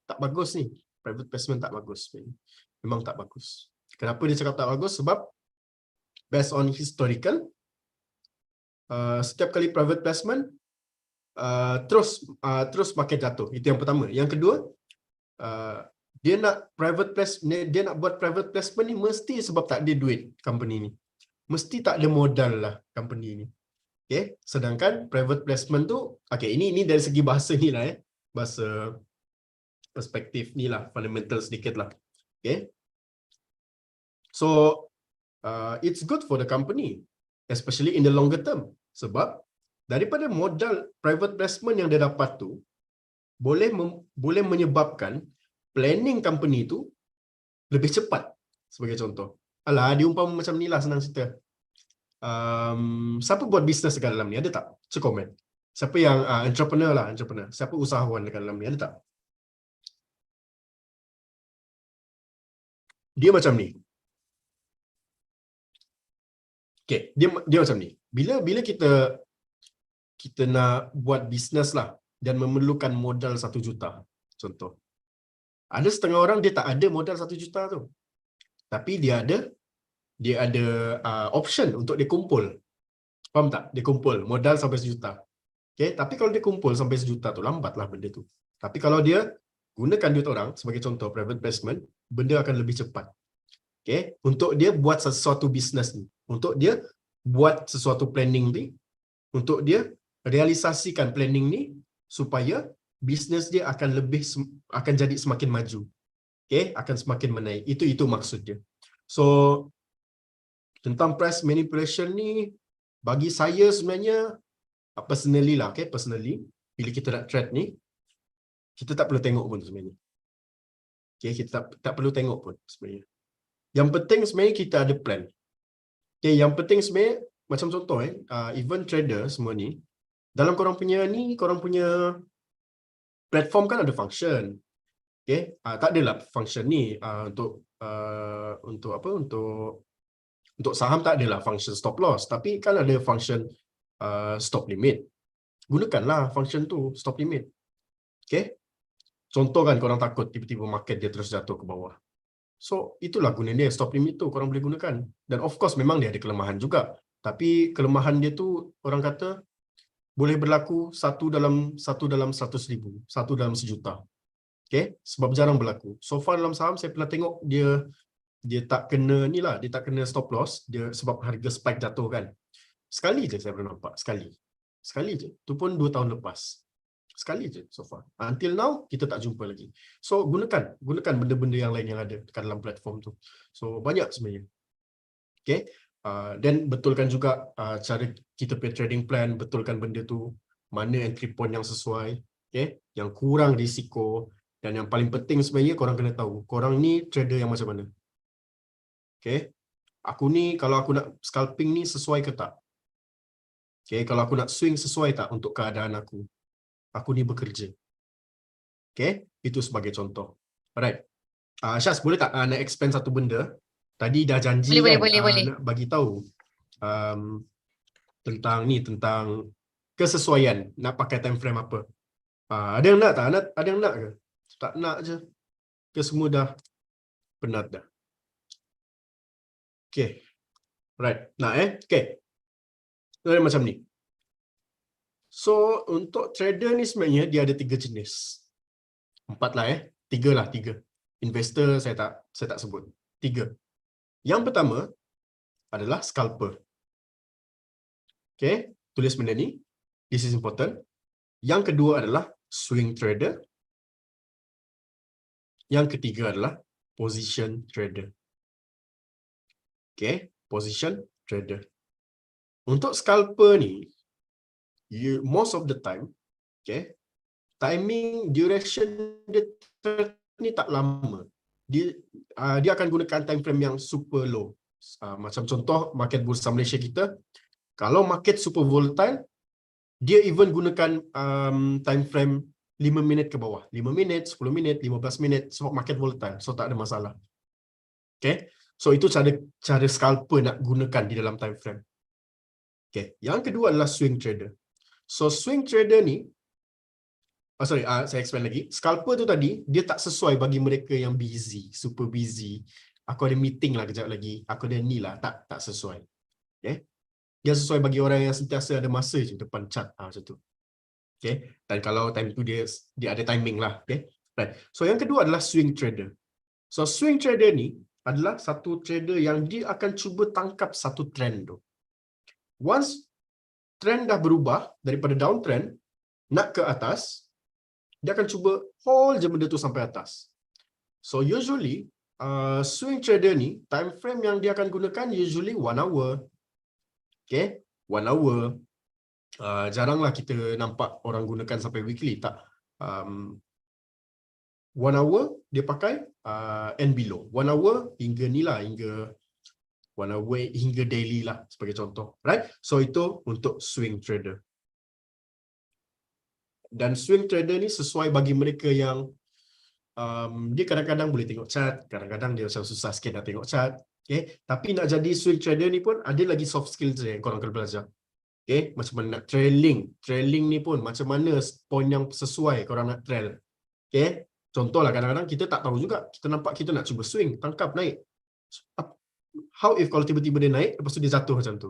tak bagus ni. Private placement tak bagus. Memang tak bagus. Kenapa dia cakap tak bagus? Sebab, based on historical, setiap kali private placement, terus market jatuh. Itu yang pertama. Yang kedua, dia nak buat private placement ni mesti sebab tak ada duit company ni. Mesti tak ada modal lah company ni. Okay. Sedangkan private placement tu, okay, ini dari segi bahasa ni lah bahasa perspektif ni lah, fundamental sedikit lah. Okay. So, it's good for the company, especially in the longer term. Sebab daripada modal private placement yang dia dapat tu, boleh menyebabkan planning company tu lebih cepat. Sebagai contoh. Alah, diumpama macam ni lah, senang cerita. Siapa buat bisnes dekat dalam ni? Ada tak? Cuba komen. Siapa yang entrepreneur lah, entrepreneur. Siapa usahawan dekat dalam ni? Ada tak? Dia macam ni. Okay, dia macam ni. Bila kita nak buat bisnes lah dan memerlukan modal 1 juta, contoh. Ada setengah orang dia tak ada modal 1 juta tu. Tapi dia ada option untuk dia kumpul. Faham tak? Dia kumpul modal sampai 1 juta. Okay, tapi kalau dia kumpul sampai 1 juta tu, lambatlah benda tu. Tapi kalau dia gunakan duit orang sebagai contoh private investment, benda akan lebih cepat. Okay, untuk dia buat sesuatu bisnes ni, untuk dia buat sesuatu planning ni, untuk dia realisasikan planning ni supaya bisnes dia akan jadi semakin maju. Okay, akan semakin menaik. Itu maksud dia. So tentang price manipulation ni, bagi saya sebenarnya personally lah, okay, personally bila kita nak trade ni, kita tak perlu tengok pun sebenarnya. Okay, kita tak perlu tengok pun sebenarnya. Yang penting sebenarnya kita ada plan. Okay, yang penting sebenarnya macam contoh even trader semua ni, dalam korang punya platform kan ada function. Okay, tak adalah function ni untuk saham tak adalah function stop loss, tapi kan ada function stop limit. Gunakanlah function tu, stop limit. Okay, contoh kan korang takut tiba-tiba market dia terus jatuh ke bawah. So itulah guna dia, stop limit tu korang boleh gunakan. Dan of course memang dia ada kelemahan juga. Tapi kelemahan dia tu orang kata boleh berlaku satu dalam 100,000, satu dalam 1,000,000. Okay, sebab jarang berlaku. So far dalam saham saya pernah tengok dia tak kena ni lah, dia tak kena stop loss, dia sebab harga spike jatuh kan. Sekali je saya pernah nampak, sekali je. Tu pun 2 tahun lepas. Sekali je so far. Until now kita tak jumpa lagi. So gunakan benda-benda yang lain yang ada dekat dalam platform tu. So banyak sebenarnya. Okay. Dan betulkan juga cara kita punya trading plan, betulkan benda tu, mana entry point yang sesuai, okay, yang kurang risiko, dan yang paling penting sebenarnya korang kena tahu, korang ni trader yang macam mana. Okay. Aku ni kalau aku nak scalping ni sesuai ke tak? Okay, kalau aku nak swing sesuai tak untuk keadaan aku? Aku ni bekerja. Okay, itu sebagai contoh. Alright. Syaz, boleh tak nak expand satu benda? Tadi dah janji Boleh. nak bagi tahu tentang kesesuaian nak pakai time frame apa. Ada yang nak tak? Ada yang nak ke? Tak nak je. Ke semua dah penat dah. Okay. Right. Nak Okay. So, macam ni. So, untuk trader ni sebenarnya dia ada 3 jenis. 4 lah 3 lah. Investor saya tak sebut. 3. Yang pertama adalah scalper. Okay, tulis benda ni. This is important. Yang kedua adalah swing trader. Yang ketiga adalah position trader. Okay, position trader. Untuk scalper ni, most of the time, okay, timing, duration dia ni tak lama. Dia akan gunakan time frame yang super low. Macam contoh market bursa Malaysia kita, kalau market super volatile, dia even gunakan time frame 5 minit ke bawah. 5 minit, 10 minit, 15 minit, sebab market volatile. So tak ada masalah. Okay, so itu cara scalper nak gunakan di dalam time frame. Okay, yang kedua adalah swing trader. So swing trader ni, saya explain lagi. Scalper tu tadi, dia tak sesuai bagi mereka yang busy, super busy. Aku ada meeting lah kejap lagi. Aku ada ni lah. Tak sesuai. Okay. Dia sesuai bagi orang yang sentiasa ada masa je depan chart. Macam tu. Okay. Dan kalau time tu dia ada timing lah. Okay. Right. So yang kedua adalah swing trader. So swing trader ni adalah satu trader yang dia akan cuba tangkap satu trend tu. Once trend dah berubah daripada downtrend nak ke atas, dia akan cuba hold je benda tu sampai atas. So usually swing trader ni time frame yang dia akan gunakan usually 1 hour. Okay, 1 hour. Jaranglah kita nampak orang gunakan sampai weekly, tak. 1 hour dia pakai and below. 1 hour hingga ni lah, hingga 1 hour hingga daily lah sebagai contoh. Right? So itu untuk swing trader. Dan swing trader ni sesuai bagi mereka yang dia kadang-kadang boleh tengok chart, kadang-kadang dia macam susah sikit nak tengok chart. Okay? Tapi nak jadi swing trader ni pun ada lagi soft skills yang korang kena belajar. Okay? Macam mana nak trailing. Trailing ni pun macam mana point yang sesuai korang nak trail. Okay? Contohlah kadang-kadang kita tak tahu juga. Kita nampak kita nak cuba swing, tangkap, naik. How if kalau tiba-tiba dia naik, lepas tu dia jatuh macam tu.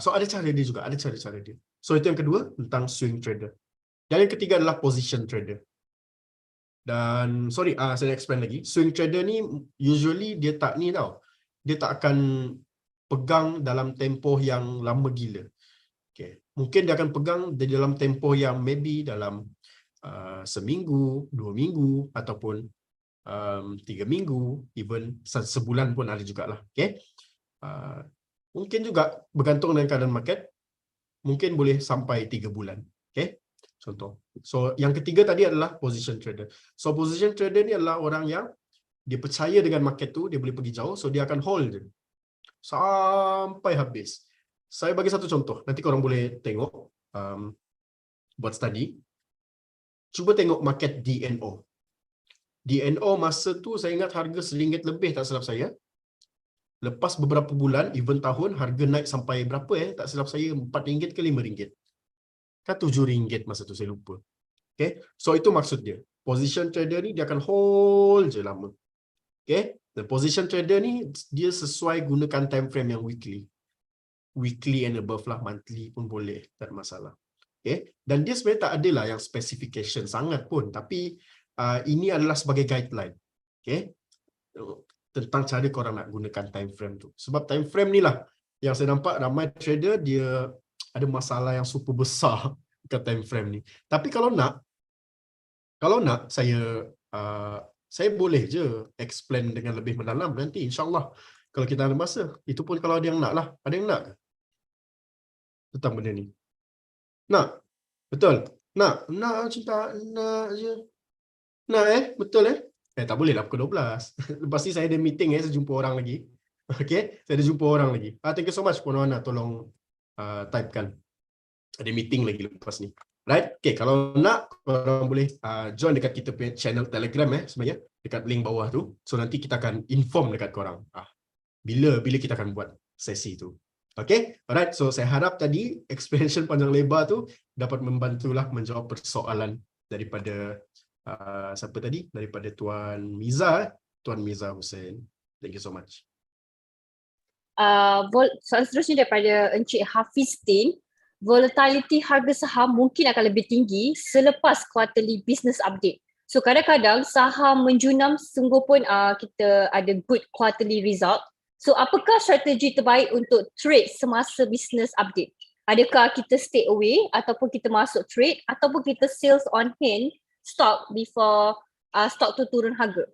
So ada cara dia juga, ada cara-cara dia. So itu yang kedua tentang swing trader. Dan yang ketiga adalah position trader. Dan saya explain lagi. Swing trader ni usually dia tak ni tau. Dia tak akan pegang dalam tempoh yang lama gila. Okay. Mungkin dia akan pegang di dalam tempoh yang maybe dalam seminggu, 2 minggu ataupun 3 minggu, even sebulan pun ada jugalah. Okay. Mungkin juga bergantung dengan keadaan market, mungkin boleh sampai 3 bulan. Okay. Contoh. So yang ketiga tadi adalah position trader. So position trader ni adalah orang yang dia percaya dengan market tu, dia boleh pergi jauh, so dia akan hold je sampai habis. Saya bagi satu contoh, nanti korang boleh tengok buat study. Cuba tengok market DNO. DNO masa tu saya ingat harga RM1 lebih tak silap saya. Lepas beberapa bulan, even tahun, harga naik sampai berapa tak silap saya, RM4 ke RM5. Kan RM7 masa tu, saya lupa. Okay, so itu maksud dia. Position trader ni dia akan hold je lama. Okay, the position trader ni dia sesuai gunakan time frame yang weekly. Weekly and above lah, monthly pun boleh, tak ada masalah. Okay, dan dia sebenarnya tak adalah yang specification sangat pun, tapi ini adalah sebagai guideline. Okay, tentang cara korang nak gunakan time frame tu. Sebab time frame ni lah yang saya nampak ramai trader dia ada masalah yang super besar dekat time frame ni. Tapi kalau nak saya boleh je explain dengan lebih mendalam nanti, insyaAllah. Kalau kita ada masa. Itu pun kalau ada yang nak lah. Ada yang nak ke? Tentang benda ni. Nak? Betul? Nak? Nak cinta? Nak je. Nak Betul tak boleh lah pukul 12. Lepas ni saya ada meeting saya jumpa orang lagi. Okay? Saya ada jumpa orang lagi. Thank you so much Puan Wana, tolong typekan. Ada meeting lagi lepas ni. Right? Okay, kalau nak, korang boleh join dekat kita punya channel Telegram sebenarnya, dekat link bawah tu. So nanti kita akan inform dekat korang bila kita akan buat sesi tu. Okay? Alright, so saya harap tadi explanation panjang lebar tu dapat membantulah menjawab persoalan daripada siapa tadi? Daripada Tuan Miza, Tuan Miza Hussein. Thank you so much. Soalan seterusnya daripada Encik Hafiztin. Volatility harga saham mungkin akan lebih tinggi selepas quarterly business update. So kadang-kadang saham menjunam sungguh pun kita ada good quarterly result. So apakah strategi terbaik untuk trade semasa business update? Adakah kita stay away ataupun kita masuk trade ataupun kita sales on hand stock before stock tu turun harga?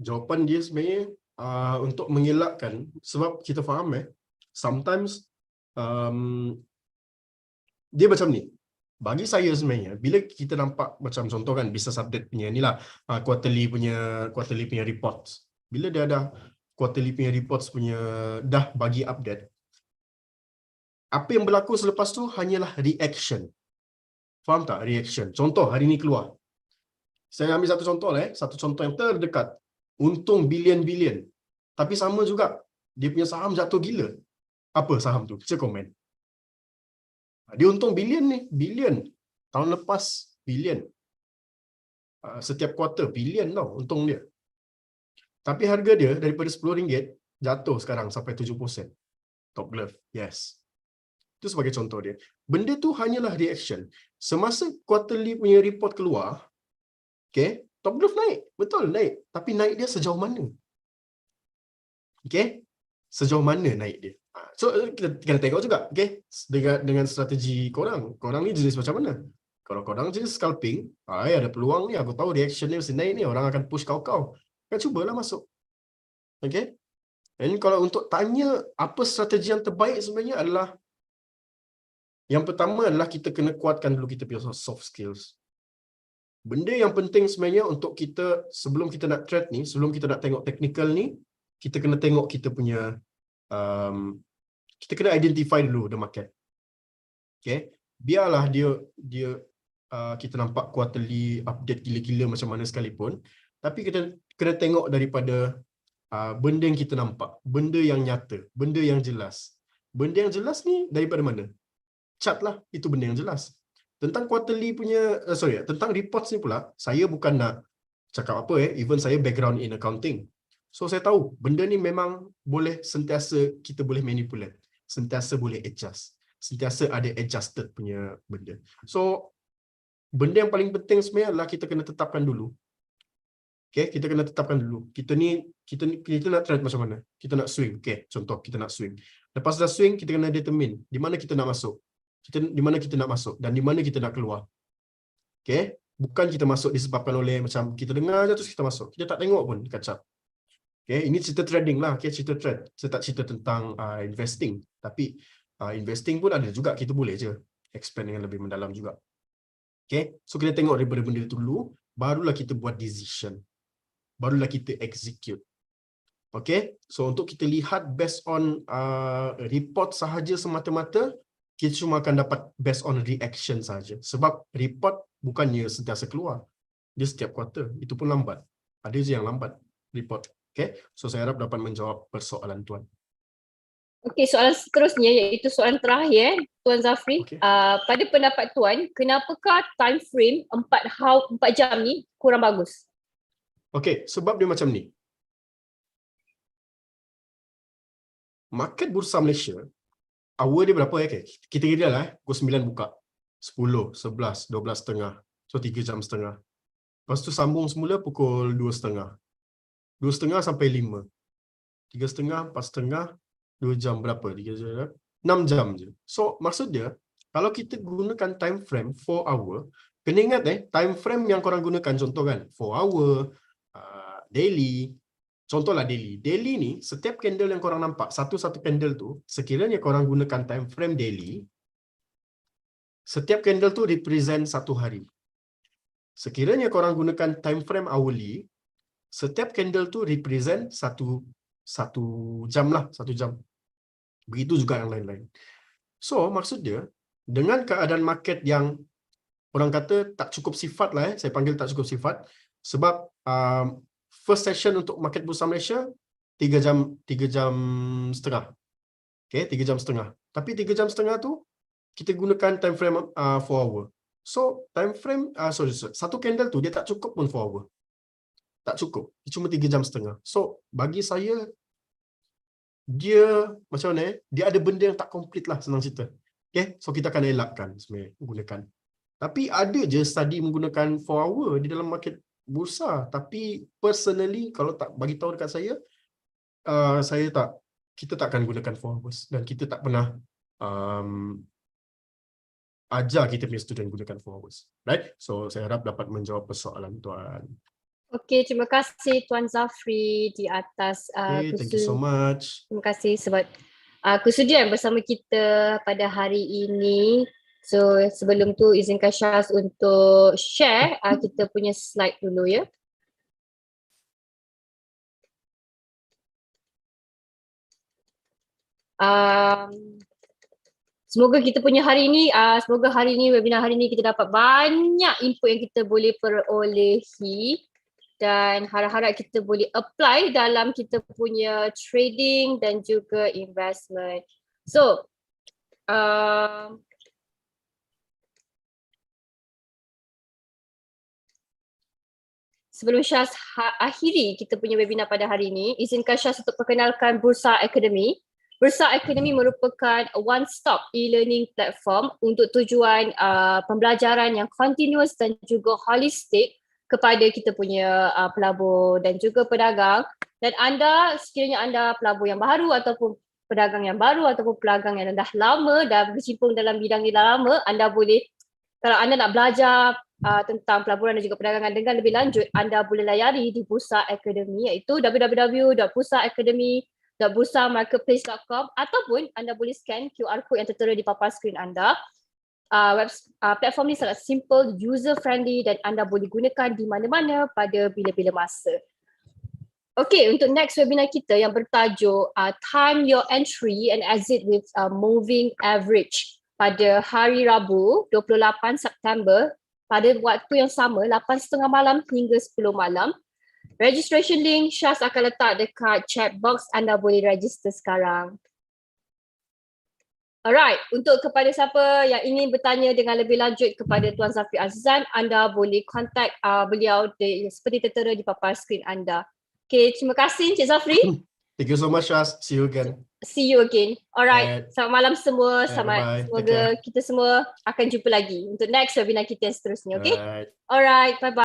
Jawapan dia sebenarnya untuk mengelakkan, sebab kita faham sometimes dia macam ni. Bagi saya sebenarnya, bila kita nampak macam contoh kan business update punya ni lah, quarterly punya reports. Bila dia ada quarterly punya reports punya dah bagi update, apa yang berlaku selepas tu hanyalah reaction. Faham tak? Reaction. Contoh hari ni keluar. Saya ambil satu contoh satu contoh yang terdekat. Untung bilion-bilion. Tapi sama juga, dia punya saham jatuh gila. Apa saham tu? Saya komen. Dia untung bilion ni, bilion. Tahun lepas, bilion. Setiap kuarter, bilion tau untung dia. Tapi harga dia daripada RM10 jatuh sekarang sampai 7%. Top Glove, yes. Itu sebagai contoh dia. Benda tu hanyalah reaction. Semasa quarterly punya report keluar, okay, Top Glove naik. Betul, naik. Tapi naik dia sejauh mana? Okay? Sejauh mana naik dia? So kita kena tengok juga, okay? Dengan strategi korang. Korang ni jenis macam mana? Kalau korang jenis scalping, ada peluang ni, aku tahu reaction ni mesti naik ni, orang akan push kau. Kan cubalah masuk. Okay? Dan kalau untuk tanya apa strategi yang terbaik sebenarnya adalah, yang pertama adalah kita kena kuatkan dulu kita punya soft skills. Benda yang penting sebenarnya untuk kita, sebelum kita nak trade ni, sebelum kita nak tengok technical ni, kita kena tengok kita punya, kita kena identify dulu the market. Okay, biarlah dia kita nampak quarterly update gila-gila macam mana sekalipun, tapi kita kena tengok daripada benda yang kita nampak, benda yang nyata, benda yang jelas. Benda yang jelas ni daripada mana? Chart lah, itu benda yang jelas. Tentang quarterly punya, tentang reports ni pula, saya bukan nak cakap apa even saya background in accounting. So saya tahu benda ni memang boleh sentiasa kita boleh manipulate, sentiasa boleh adjust, sentiasa ada adjusted punya benda. So benda yang paling penting sebenarnya adalah kita kena tetapkan dulu. Okay, kita kena tetapkan dulu. Kita nak trade macam mana? Kita nak swing. Okay, contoh kita nak swing. Lepas dah swing, kita kena determine di mana kita nak masuk. Di mana kita nak masuk dan di mana kita nak keluar. Okay, bukan kita masuk disebabkan oleh macam kita dengar je terus kita masuk. Kita tak tengok pun dekat chart. Okay, ini cerita trading lah. Okay, cerita trade. Saya tak cerita tentang investing. Tapi investing pun ada juga. Kita boleh je expand dengan lebih mendalam juga. Okay, so kita tengok daripada benda itu dulu, barulah kita buat decision. Barulah kita execute. Okay, so untuk kita lihat based on report sahaja semata-mata, kita cuma akan dapat based on reaction saja. Sebab report bukannya sentiasa keluar. Dia setiap quarter. Itu pun lambat. Ada je yang lambat report. Okay, so saya harap dapat menjawab persoalan tuan. Okey, soalan seterusnya iaitu soalan terakhir, Tuan Zafri. Okay. Pada pendapat Tuan, kenapakah time frame 4 jam ni kurang bagus? Okay, sebab dia macam ni. Market Bursa Malaysia, hour dia berapa ya? Okay. Kita kira lah, pukul 9 buka. 10, 11, 12.30. So 3 jam setengah. Lepas tu sambung semula pukul 2.30. 2.30 sampai 5. 3.30, 4.30, 2 jam berapa? 3 jam, 6 jam je. So maksud dia, kalau kita gunakan time frame 4 hour, kena ingat time frame yang korang gunakan, contoh kan, 4 hour, daily. Contohlah daily. Daily ni, setiap candle yang korang nampak, satu-satu candle tu, sekiranya korang gunakan time frame daily, setiap candle tu represent satu hari. Sekiranya korang gunakan time frame hourly, setiap candle tu represent satu jam lah, 1 jam. Begitu juga yang lain-lain. So, maksud dia, dengan keadaan market yang orang kata tak cukup sifat lah, saya panggil tak cukup sifat, sebab first session untuk market Bursa Malaysia 3 jam setengah. Okay, 3 jam setengah. Tapi 3 jam setengah tu kita gunakan time frame 4 hour. So, time frame satu candle tu dia tak cukup pun 4 hour. Tak cukup. Dia cuma 3 jam setengah. So, bagi saya dia macam mana dia ada benda yang tak komplit lah, senang cerita. Okay, so kita akan elakkan sebenarnya gunakan. Tapi ada je study menggunakan 4 hour di dalam market bursa, tapi personally kalau tak bagi tahu dekat saya, kita tak akan gunakan 4 hours dan kita tak pernah ajar kita punya student gunakan 4 hours. Right? So saya harap dapat menjawab persoalan tuan. Okey, terima kasih Tuan Zafri di atas Okay, thank you so much. Terima kasih sebab kesudian bersama kita pada hari ini. So sebelum tu izinkan Syaz untuk share kita punya slide dulu ya. Semoga kita punya hari ini, webinar hari ini kita dapat banyak input yang kita boleh perolehi dan harap-harap kita boleh apply dalam kita punya trading dan juga investment. So, sebelum Syaz akhiri kita punya webinar pada hari ini, izinkan Syaz untuk perkenalkan Bursa Academy. Bursa Academy merupakan one-stop e-learning platform untuk tujuan pembelajaran yang continuous dan juga holistik kepada kita punya pelabur dan juga pedagang. Dan anda, sekiranya anda pelabur yang baru ataupun pedagang yang baru ataupun pedagang yang dah lama, dah berkecimpung dalam bidang ni dah lama, anda boleh, kalau anda nak belajar tentang pelaburan dan juga perdagangan dengan lebih lanjut, anda boleh layari di Bursa Academy iaitu www.bursamarketplace.com ataupun anda boleh scan QR code yang tertera di papan skrin anda. platform ni sangat simple, user friendly dan anda boleh gunakan di mana-mana pada bila-bila masa. Okay, untuk next webinar kita yang bertajuk Time Your Entry and Exit with Moving Average pada hari Rabu 28 September pada waktu yang sama 8.30 malam hingga 10 malam. Registration link Syaz akan letak dekat chat box, anda boleh register sekarang. Alright, untuk kepada siapa yang ingin bertanya dengan lebih lanjut kepada Tuan Zafri Azizan, anda boleh contact beliau seperti tertera di papan skrin anda. Okay, terima kasih Encik Zafri. Thank you so much, Syaz. See you again. See you again. Alright, selamat malam semua. Bye-bye. Take Semoga kita semua akan jumpa lagi untuk next webinar kita yang seterusnya. Okay? Alright. Alright, bye-bye.